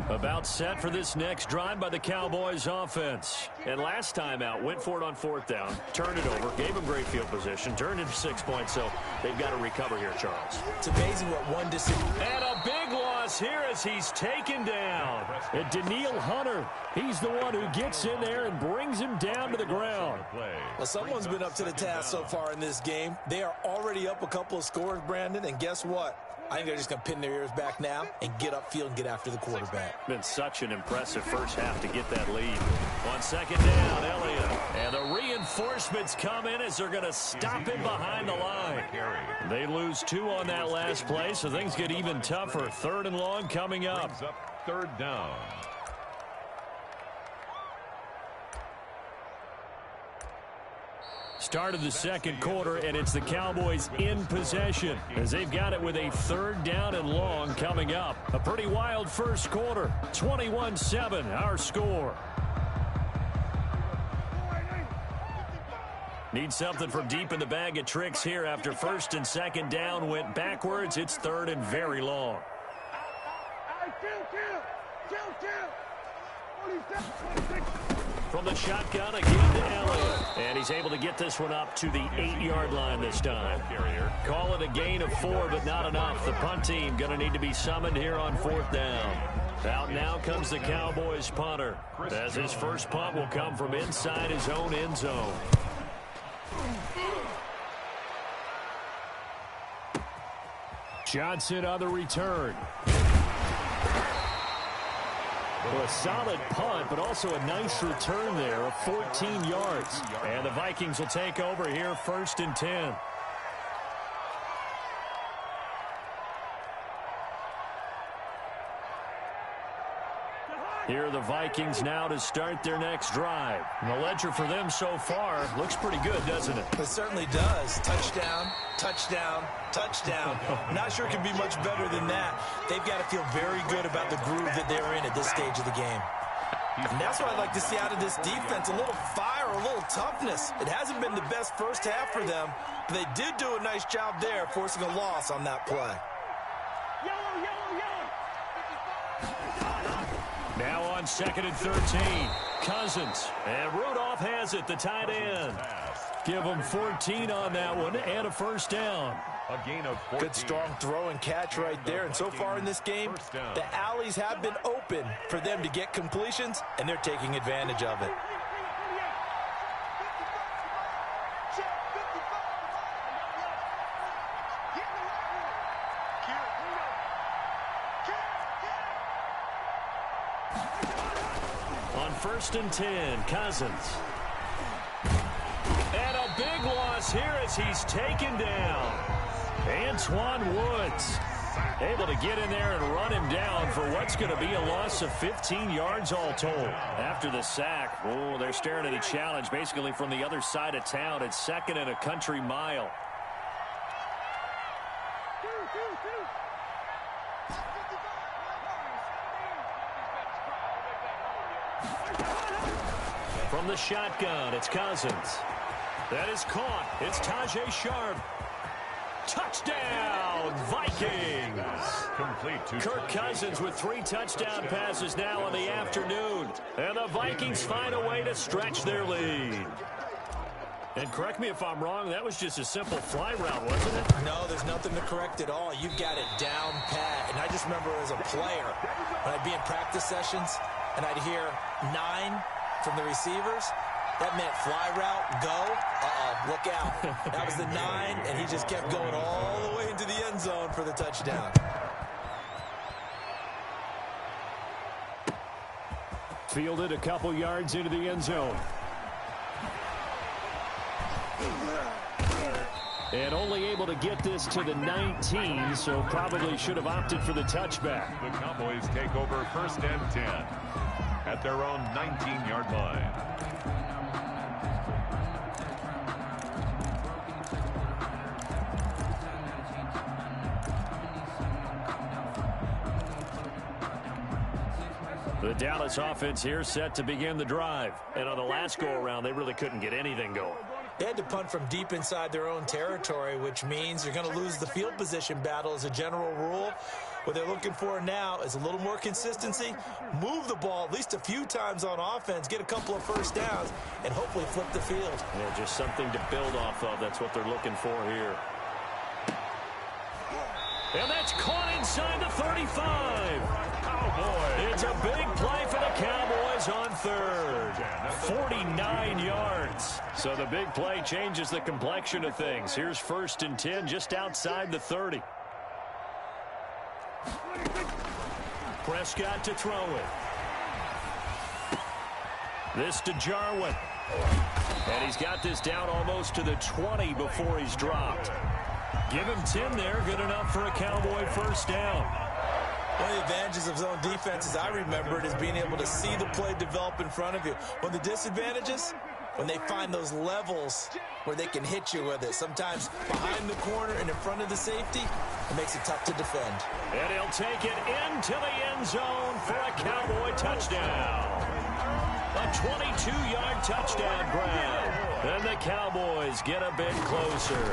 About set for this next drive by the Cowboys offense. And last time out, went for it on 4th down, turned it over, gave them great field position, turned it 6 points, so they've got to recover here, Charles. It's amazing what one decision. And a big loss here as he's taken down. And Daniil Hunter, he's the one who gets in there and brings him down to the ground. Well, someone's been up to the task so far in this game. They are already up a couple of scores, Brandon, and guess what? I think they're just going to pin their ears back now and get upfield and get after the quarterback. Been such an impressive first half to get that lead. On 2nd down, Elliott. And the reinforcements come in as they're going to stop him behind the line. They lose 2 on that last play, so things get even tougher. 3rd and long coming up. 3rd down. Start of the second quarter, and it's the Cowboys in possession as they've got it with a 3rd down and long coming up. A pretty wild first quarter. 21-7, our score. Need something from deep in the bag of tricks here after 1st and 2nd down went backwards. It's 3rd and very long. From the shotgun again to Elliott. And he's able to get this one up to the 8-yard line this time. Call it a gain of 4, but not enough. The punt team going to need to be summoned here on 4th down. Out now comes the Cowboys punter, as his first punt will come from inside his own end zone. Johnson on the return. Well, a solid punt, but also a nice return there of 14 yards. And the Vikings will take over here 1st and 10. Here are the Vikings now to start their next drive. And the ledger for them so far looks pretty good, doesn't it? It certainly does. Touchdown, touchdown, touchdown. Not sure it can be much better than that. They've got to feel very good about the groove that they're in at this stage of the game. And that's what I'd like to see out of this defense, a little fire, a little toughness. It hasn't been the best first half for them, but they did do a nice job there, forcing a loss on that play. Now on 2nd and 13, Cousins. And Rudolph has it, the tight end. Give him 14 on that one and a first down. A gain of 14. Good strong throw and catch right there. And so far in this game, the alleys have been open for them to get completions, and they're taking advantage of it. On 1st and 10, Cousins. And a big loss here as he's taken down. Antoine Woods able to get in there and run him down for what's going to be a loss of 15 yards all told. After the sack, oh, they're staring at a challenge basically from the other side of town. It's 2nd and a country mile. From the shotgun, it's Cousins. That is caught. It's Tajay Sharp. Touchdown, Vikings! Complete to Kirk Cousins with 3 touchdown passes now in the afternoon. And the Vikings find a way to stretch their lead. And correct me if I'm wrong, that was just a simple fly route, wasn't it? No, there's nothing to correct at all. You've got it down pat. And I just remember as a player, when I'd be in practice sessions and I'd hear 9 from the receivers, that meant fly route, go, look out. That was the 9, and he just kept going all the way into the end zone for the touchdown. Fielded a couple yards into the end zone. And only able to get this to the 19, so probably should have opted for the touchback. The Cowboys take over 1st and 10 at their own 19-yard line. The Dallas offense here set to begin the drive. And on the last go-around, they really couldn't get anything going. They had to punt from deep inside their own territory, which means you're going to lose the field position battle as a general rule. What they're looking for now is a little more consistency, move the ball at least a few times on offense, get a couple of first downs, and hopefully flip the field. Yeah, just something to build off of. That's what they're looking for here. And that's caught inside the 35. Cowboys. It's a big play for the Cowboys on 3rd. 49 yards. So the big play changes the complexion of things. Here's 1st and 10 just outside the 30. Prescott to throw it. This to Jarwin. And he's got this down almost to the 20 before he's dropped. Give him 10 there. Good enough for a Cowboy first down. One of the advantages of zone defense, as I remember it, is being able to see the play develop in front of you. One of the disadvantages, when they find those levels where they can hit you with it. Sometimes behind the corner and in front of the safety, it makes it tough to defend. And he'll take it into the end zone for a Cowboy touchdown. A 22-yard touchdown grab. And the Cowboys get a bit closer.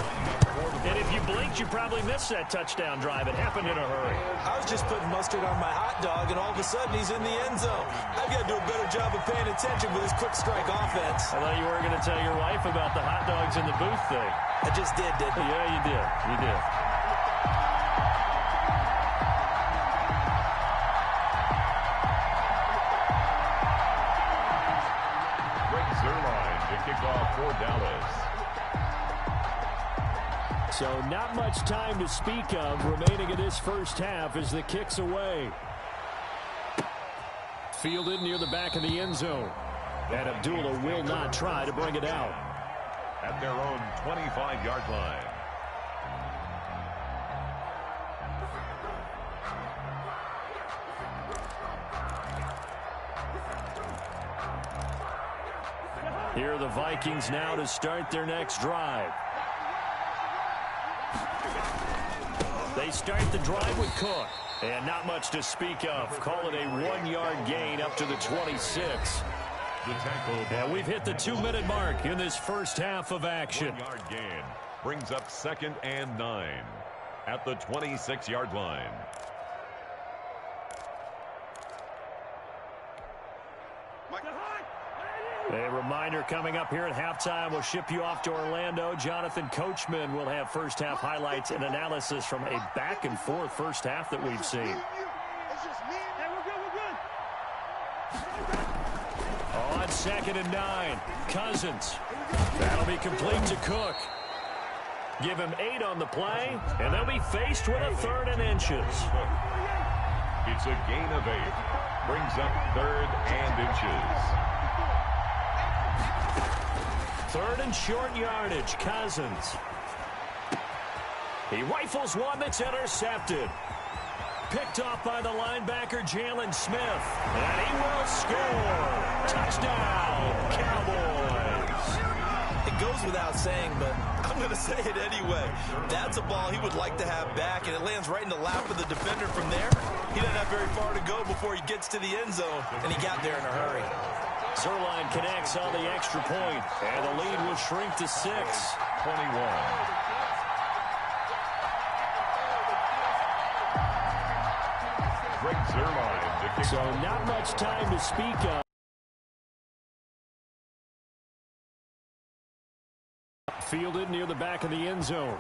And if you blinked, you probably missed that touchdown drive. It happened in a hurry. I was just putting mustard on my hot dog, and all of a sudden he's in the end zone. I've got to do a better job of paying attention with this quick strike offense. I thought you were going to tell your wife about the hot dogs in the booth thing. I just did, didn't I? Yeah, you did. You did. For Dallas. So not much time to speak of remaining in this first half as the kick's away. Fielded near the back of the end zone. And Abdullah will not try to bring it out. At their own 25-yard line. Here are the Vikings now to start their next drive. They start the drive with Cook. And not much to speak of. Call it a 1-yard gain up to the 26. The tackle. And we've hit the 2-minute mark in this first half of action. 1-yard gain brings up 2nd and 9 at the 26-yard line. A reminder coming up here at halftime. We'll ship you off to Orlando. Jonathan Coachman will have first half highlights and analysis from a back and forth first half that we've seen. On 2nd and 9, Cousins. That'll be complete to Cook. Give him 8 on the play, and they'll be faced with a 3rd and inches. It's a gain of 8. Brings up 3rd and inches. 3rd and short yardage, Cousins. He rifles one that's intercepted. Picked off by the linebacker, Jalen Smith. And he will score. Touchdown, Cowboys. It goes without saying, but I'm going to say it anyway. That's a ball he would like to have back, and it lands right in the lap of the defender from there. He doesn't have very far to go before he gets to the end zone, and he got there in a hurry. Zerline connects on the extra point, and the lead will shrink to 6. 21. So not much time to speak of. Fielded near the back of the end zone.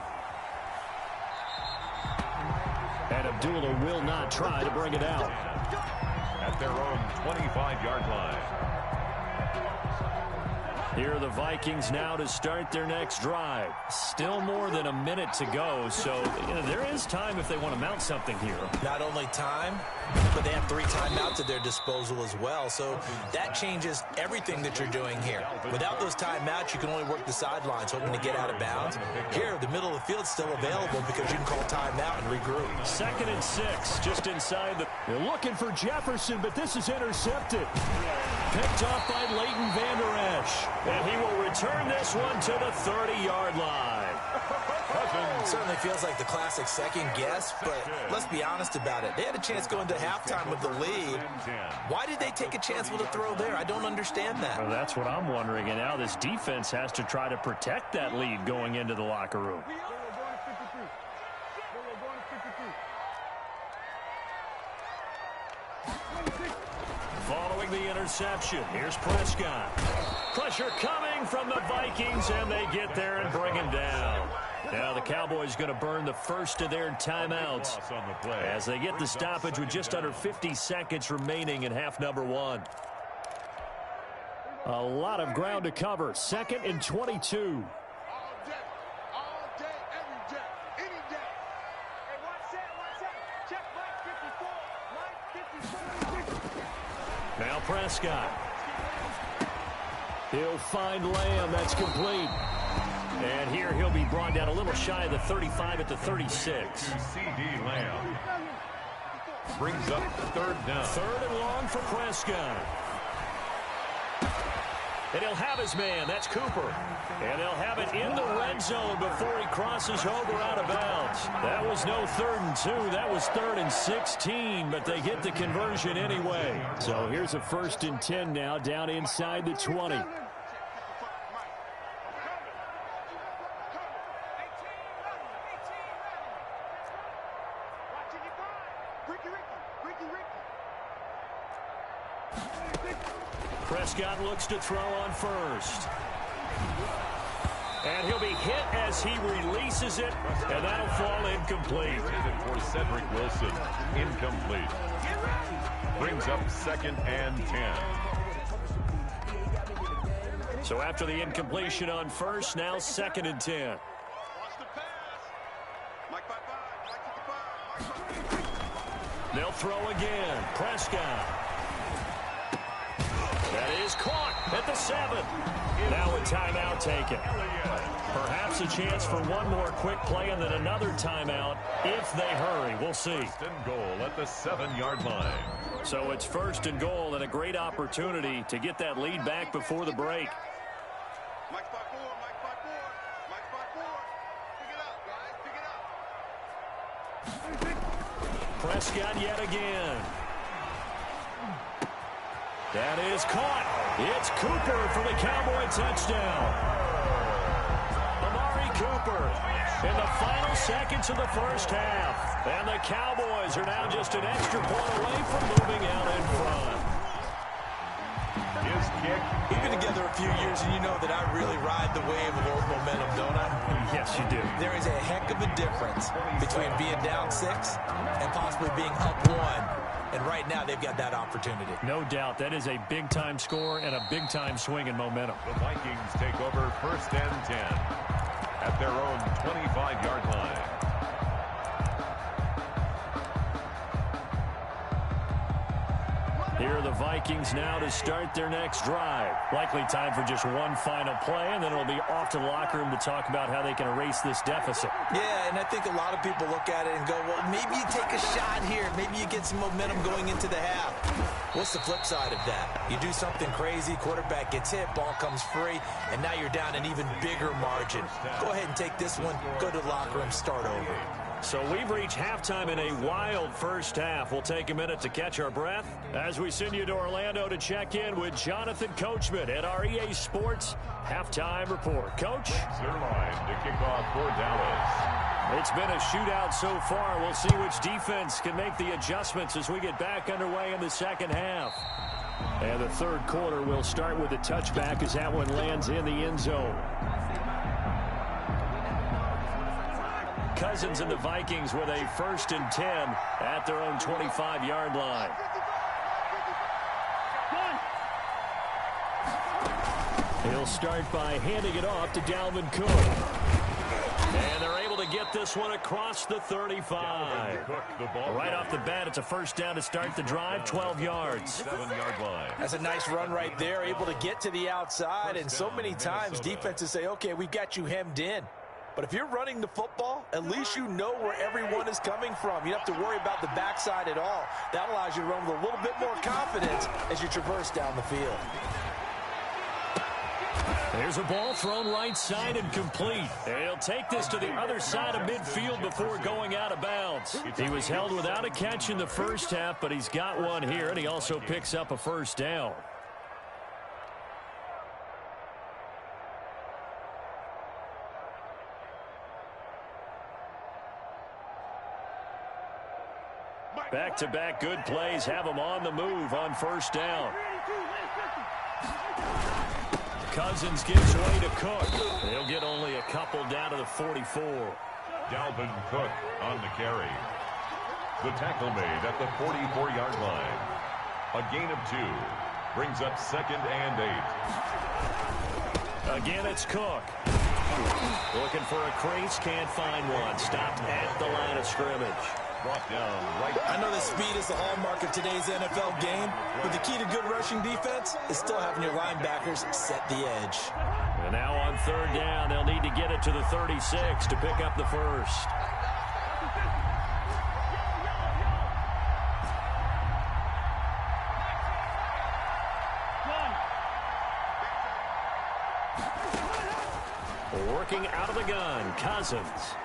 And Abdullah will not try to bring it out. At their own 25-yard line. Here are the Vikings now to start their next drive. Still more than a minute to go, so there is time if they want to mount something here. Not only time, but they have 3 timeouts at their disposal as well, so that changes everything that you're doing here. Without those timeouts, you can only work the sidelines, hoping to get out of bounds. Here, the middle of the field's still available because you can call timeout and regroup. 2nd and 6, just inside the... They're looking for Jefferson, but this is intercepted. Picked off by Leighton Vander Esch. And he will return this one to the 30-yard line. It certainly feels like the classic second guess, but let's be honest about it. They had a chance going to halftime with the lead. Why did they take a chance with a throw there? I don't understand that. Well, that's what I'm wondering. And now this defense has to try to protect that lead going into the locker room. Following the interception, here's Prescott. Pressure coming from the Vikings, and they get there and bring him down. Now the Cowboys going to burn the first of their timeouts as they get the stoppage with just under 50 seconds remaining in half number 1. A lot of ground to cover. 2nd and 22. Now Prescott. He'll find Lamb. That's complete. And here he'll be brought down a little shy of the 35 at the 36. C.D. Lamb brings up 3rd down. 3rd and long for Prescott. And he'll have his man. That's Cooper. And they'll have it in the red zone before he crosses over out of bounds. That was no 3rd and 2. That was 3rd and 16, but they get the conversion anyway. So here's a 1st and 10 now down inside the 20. Prescott looks to throw on first. And he'll be hit as he releases it, and that'll fall incomplete. For Cedric Wilson, incomplete. Brings up 2nd and 10. So after the incompletion on first, now 2nd and 10. They'll throw again. Prescott. That is caught at the 7. Now a timeout taken. Perhaps a chance for one more quick play and then another timeout if they hurry. We'll see. 1st and goal at the 7-yard line. So it's 1st and goal and a great opportunity to get that lead back before the break. Mike 5-4, Mike 5-4, Mike 5-4. Pick it up, guys, pick it up. Prescott yet again. That is caught. It's Cooper for the Cowboy touchdown. Amari Cooper in the final seconds of the first half. And the Cowboys are now just an extra point away from moving out in front. His kick. We've been together a few years, and you know that I really ride the wave of old momentum, don't I? Yes, you do. There is a heck of a difference between being down 6 and possibly being up 1. And right now, they've got that opportunity. No doubt. That is a big-time score and a big-time swing in momentum. The Vikings take over 1st and 10 at their own 25-yard line. Here are the Vikings now to start their next drive. Likely time for just one final play, and then it'll be off to the locker room to talk about how they can erase this deficit. Yeah, and I think a lot of people look at it and go, well, maybe you take a shot here. Maybe you get some momentum going into the half. What's the flip side of that? You do something crazy, quarterback gets hit, ball comes free, and now you're down an even bigger margin. Go ahead and take this one, go to the locker room, start over. So we've reached halftime in a wild first half. We'll take a minute to catch our breath as we send you to Orlando to check in with Jonathan Coachman at our EA Sports Halftime Report. Coach? Zerline to kick off for Dallas. It's been a shootout so far. We'll see which defense can make the adjustments as we get back underway in the second half. And the third quarter will start with a touchback as that one lands in the end zone. Cousins and the Vikings with a 1st and 10 at their own 25-yard line. He'll start by handing it off to Dalvin Cook. And they're able to get this one across the 35. Right off the bat, it's a first down to start the drive, 12 yards. 7-yard line. That's a nice run right there, able to get to the outside. And so many times defenses say, okay, we've got you hemmed in. But if you're running the football, at least you know where everyone is coming from. You don't have to worry about the backside at all. That allows you to run with a little bit more confidence as you traverse down the field. There's a ball thrown right side and complete. And he'll take this to the other side of midfield before going out of bounds. He was held without a catch in the first half, but he's got one here, and he also picks up a first down. Back-to-back good plays have him on the move on first down. Cousins gives way to Cook. He'll get only a couple down to the 44. Dalvin Cook on the carry. The tackle made at the 44-yard line. A gain of 2. Brings up 2nd and 8. Again, it's Cook. Looking for a crease, can't find one. Stopped at the line of scrimmage. Brought down right. I know that speed is the hallmark of today's NFL game, but the key to good rushing defense is still having your linebackers set the edge. And now on third down, they'll need to get it to the 36 to pick up the first. Working out of the gun, Cousins.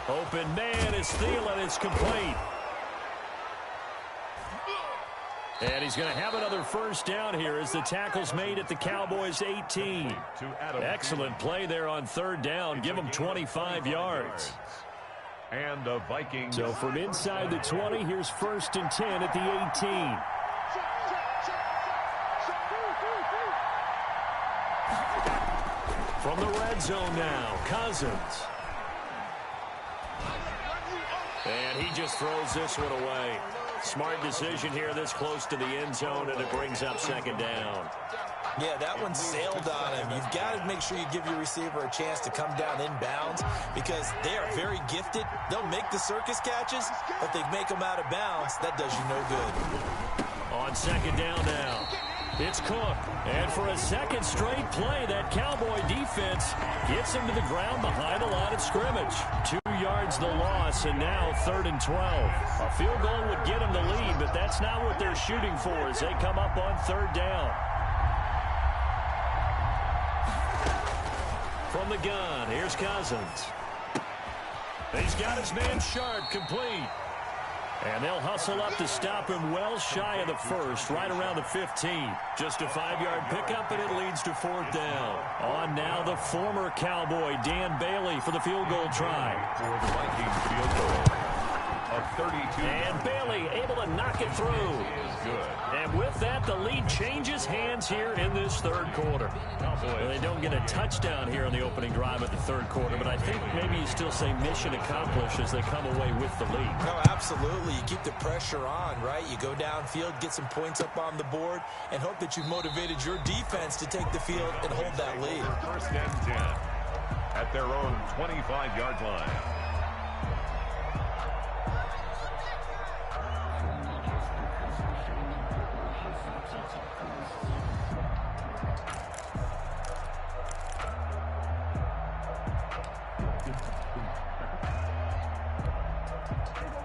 Open man is Thielen. It's complete. And he's going to have another first down here as the tackle's made at the Cowboys' 18. Excellent play there on third down. Give them 25 yards. And the Vikings. So from inside the 20, here's 1st and 10 at the 18. From the red zone now, Cousins. And he just throws this one away. Smart decision here this close to the end zone, and it brings up 2nd down. Yeah, that one sailed on him. You've got to make sure you give your receiver a chance to come down inbounds because they are very gifted. They'll make the circus catches, but they make them out of bounds. That does you no good. On 2nd down now, it's Cook. And for a second straight play, that Cowboy defense gets him to the ground behind the line of scrimmage. 2 yards the loss, and now 3rd and 12. A field goal would get them the lead, but that's not what they're shooting for as they come up on 3rd down. From the gun, here's Cousins. He's got his man sharp, complete. And they'll hustle up to stop him well shy of the first, right around the 15. Just a 5-yard pickup, and it leads to 4th down. On now, the former Cowboy, Dan Bailey, for the field goal try. For the Vikings field goal. A 32. And Bailey able to knock it through. Is good. And with that, the lead changes hands here in this 3rd quarter. Well, they don't get a touchdown here on the opening drive of the 3rd quarter, but I think maybe you still say mission accomplished as they come away with the lead. No, absolutely. You keep the pressure on, right? You go downfield, get some points up on the board, and hope that you've motivated your defense to take the field and hold that lead. 1st and 10 at their own 25-yard line.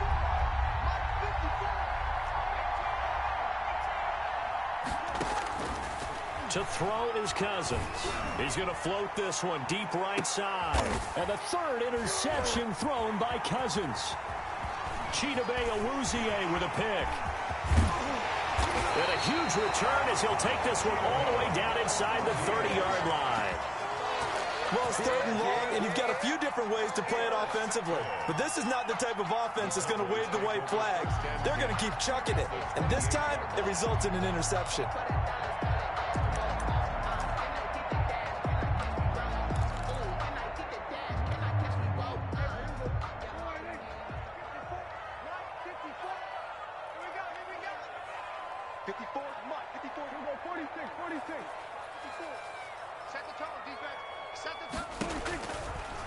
Mike 54. To throw is Cousins. He's going to float this one deep right side. And the third interception thrown by Cousins. Chidobe Awuzie with a pick. And a huge return as he'll take this one all the way down inside the 30-yard line. Well, it's third and long, and you've got a few different ways to play it offensively. But this is not the type of offense that's going to wave the white flag. They're going to keep chucking it. And this time, it results in an interception.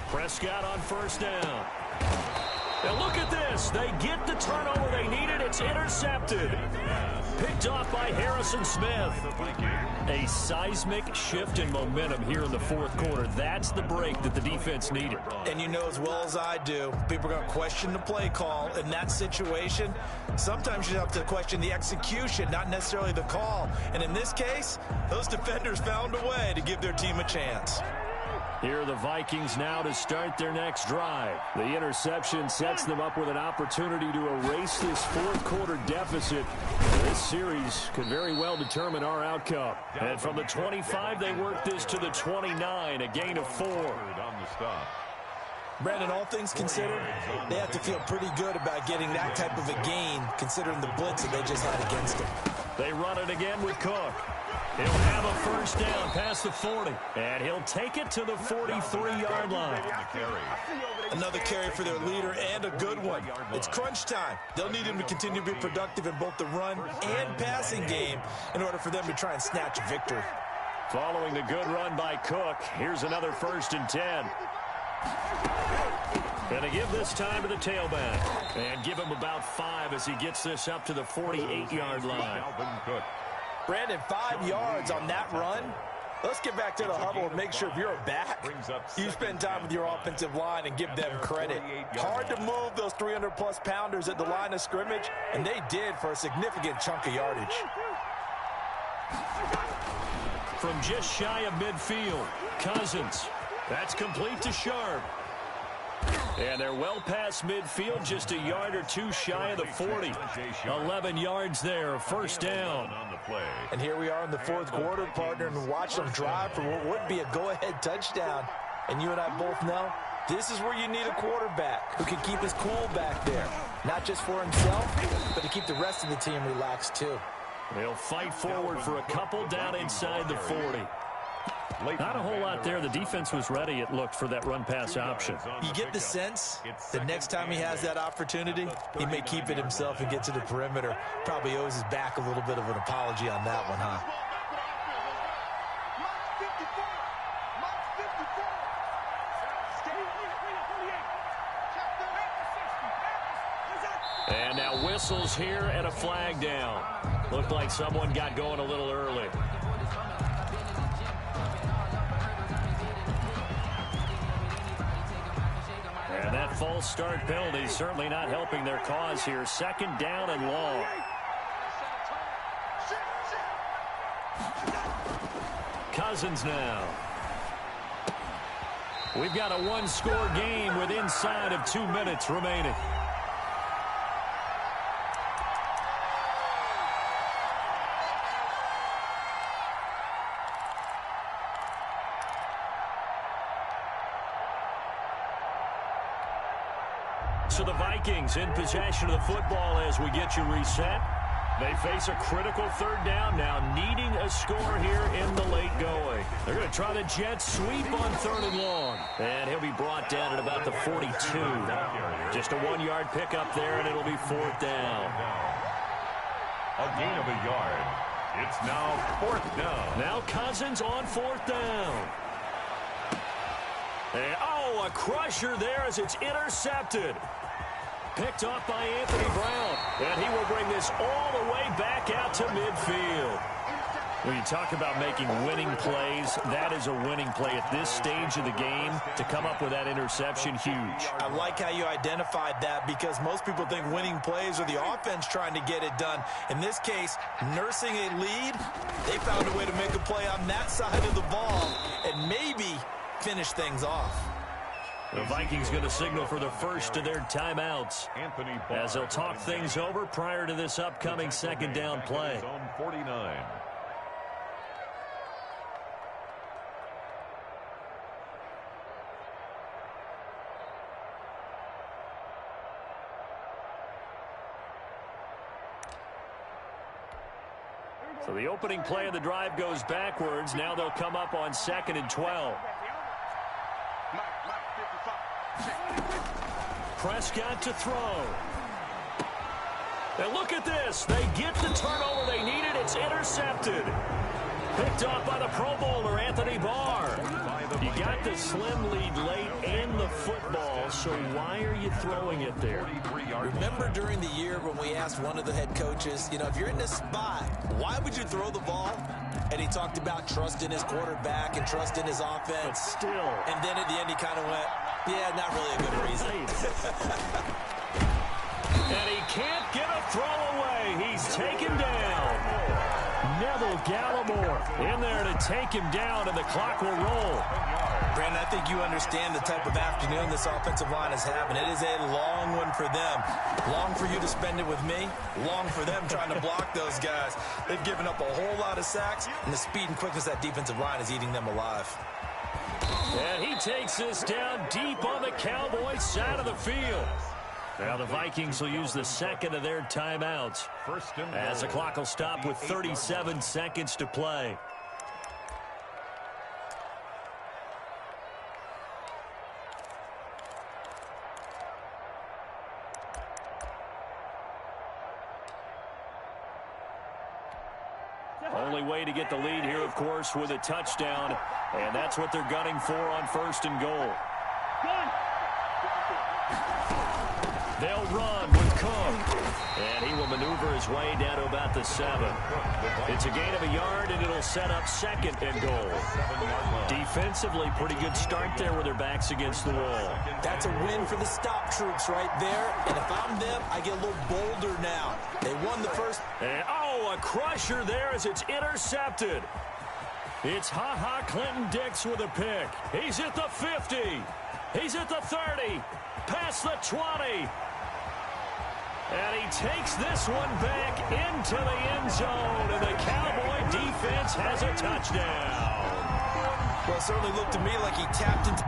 Prescott on first down. Now look at this. They get the turnover they needed. It's intercepted. Picked off by Harrison Smith. A seismic shift in momentum here in the fourth quarter. That's the break that the defense needed. And you know as well as I do, people are going to question the play call in that situation. Sometimes you have to question the execution, not necessarily the call. And in this case, those defenders found a way to give their team a chance. Here are the Vikings now to start their next drive. The interception sets them up with an opportunity to erase this fourth quarter deficit. This series could very well determine our outcome. And from the 25, they work this to the 29, a gain of 4. Brandon, all things considered, they have to feel pretty good about getting that type of a gain, considering the blitz that they just had against them. They run it again with Cook. He'll have a first down past the 40, and he'll take it to the 43-yard line. Another carry for their leader, and a good one. It's crunch time. They'll need him to continue to be productive in both the run and passing game in order for them to try and snatch a victory. Following the good run by Cook, here's another 1st and 10. Going to give this time to the tailback, and give him about 5 as he gets this up to the 48-yard line. Brandon, 5 yards on that run. Let's get back to the huddle and make sure if you're a back, you spend time with your offensive line and give them credit. Hard to move those 300-plus pounders at the line of scrimmage, and they did for a significant chunk of yardage. From just shy of midfield, Cousins. That's complete to Sharp. And they're well past midfield, just a yard or two shy of the 40. 11 yards there, first down. And here we are in the fourth quarter, partner, and watch them drive for what would be a go-ahead touchdown. And you and I both know this is where you need a quarterback who can keep his cool back there. Not just for himself, but to keep the rest of the team relaxed too. They'll fight forward for a couple down inside the 40. Not a whole lot there. The defense was ready, it looked, for that run-pass option. You get the sense that next time he has that opportunity, he may keep it himself and get to the perimeter. Probably owes his back a little bit of an apology on that one, huh? And now whistles here and a flag down. Looked like someone got going a little early. And that false start penalty certainly not helping their cause here. 2nd down and long. Cousins now. We've got a one-score game with inside of 2 minutes remaining. So the Vikings in possession of the football as we get you reset. They face a critical 3rd down now, needing a score here in the late going. They're going to try the jet sweep on 3rd and long. And he'll be brought down at about the 42. Just a 1-yard pickup there, and it'll be 4th down. A gain of a yard. It's now 4th down. Now Cousins on 4th down. And, oh, a crusher there as it's intercepted. Picked off by Anthony Brown. And he will bring this all the way back out to midfield. When you talk about making winning plays, that is a winning play at this stage of the game. To come up with that interception, huge. I like how you identified that because most people think winning plays are the offense trying to get it done. In this case, nursing a lead, they found a way to make a play on that side of the ball and maybe finish things off. The Vikings going to signal for the first of their timeouts as they'll talk things over prior to this upcoming second down play. Zone 49. So the opening play of the drive goes backwards. Now they'll come up on 2nd and 12. Prescott to throw. And look at this. They get the turnover they needed. It's intercepted. Picked off by the Pro Bowler, Anthony Barr. You got the slim lead late and the football, so why are you throwing it there? Remember during the year when we asked one of the head coaches, you know, if you're in this spot, why would you throw the ball? And he talked about trust in his quarterback and trust in his offense. But still. And then at the end he kind of went, yeah, not really a good reason. And he can't get a throw away. He's taken down. Neville Gallimore in there to take him down, and the clock will roll. Brandon, I think you understand the type of afternoon this offensive line is having. It is a long one for them. Long for you to spend it with me. Long for them trying to block those guys. They've given up a whole lot of sacks, and the speed and quickness of that defensive line is eating them alive. And he takes this down deep on the Cowboys side of the field. Now the Vikings will use the second of their timeouts as the clock will stop with 37 seconds to play. Only way to get the lead here, of course, with a touchdown, and that's what they're gunning for on 1st and goal. They'll run with Cook, and he will maneuver his way down to about the 7. It's a gain of a yard, and it'll set up 2nd and goal. Defensively, pretty good start there with their backs against the wall. That's a win for the stop troops right there, and if I'm them, I get a little bolder now. They won the first. And, oh, a crusher there as it's intercepted. It's Ha-Ha Clinton-Dix with a pick. He's at the 50. He's at the 30. Past the 20. And he takes this one back into the end zone, and the Cowboy defense has a touchdown. Well, it certainly looked to me like he tapped into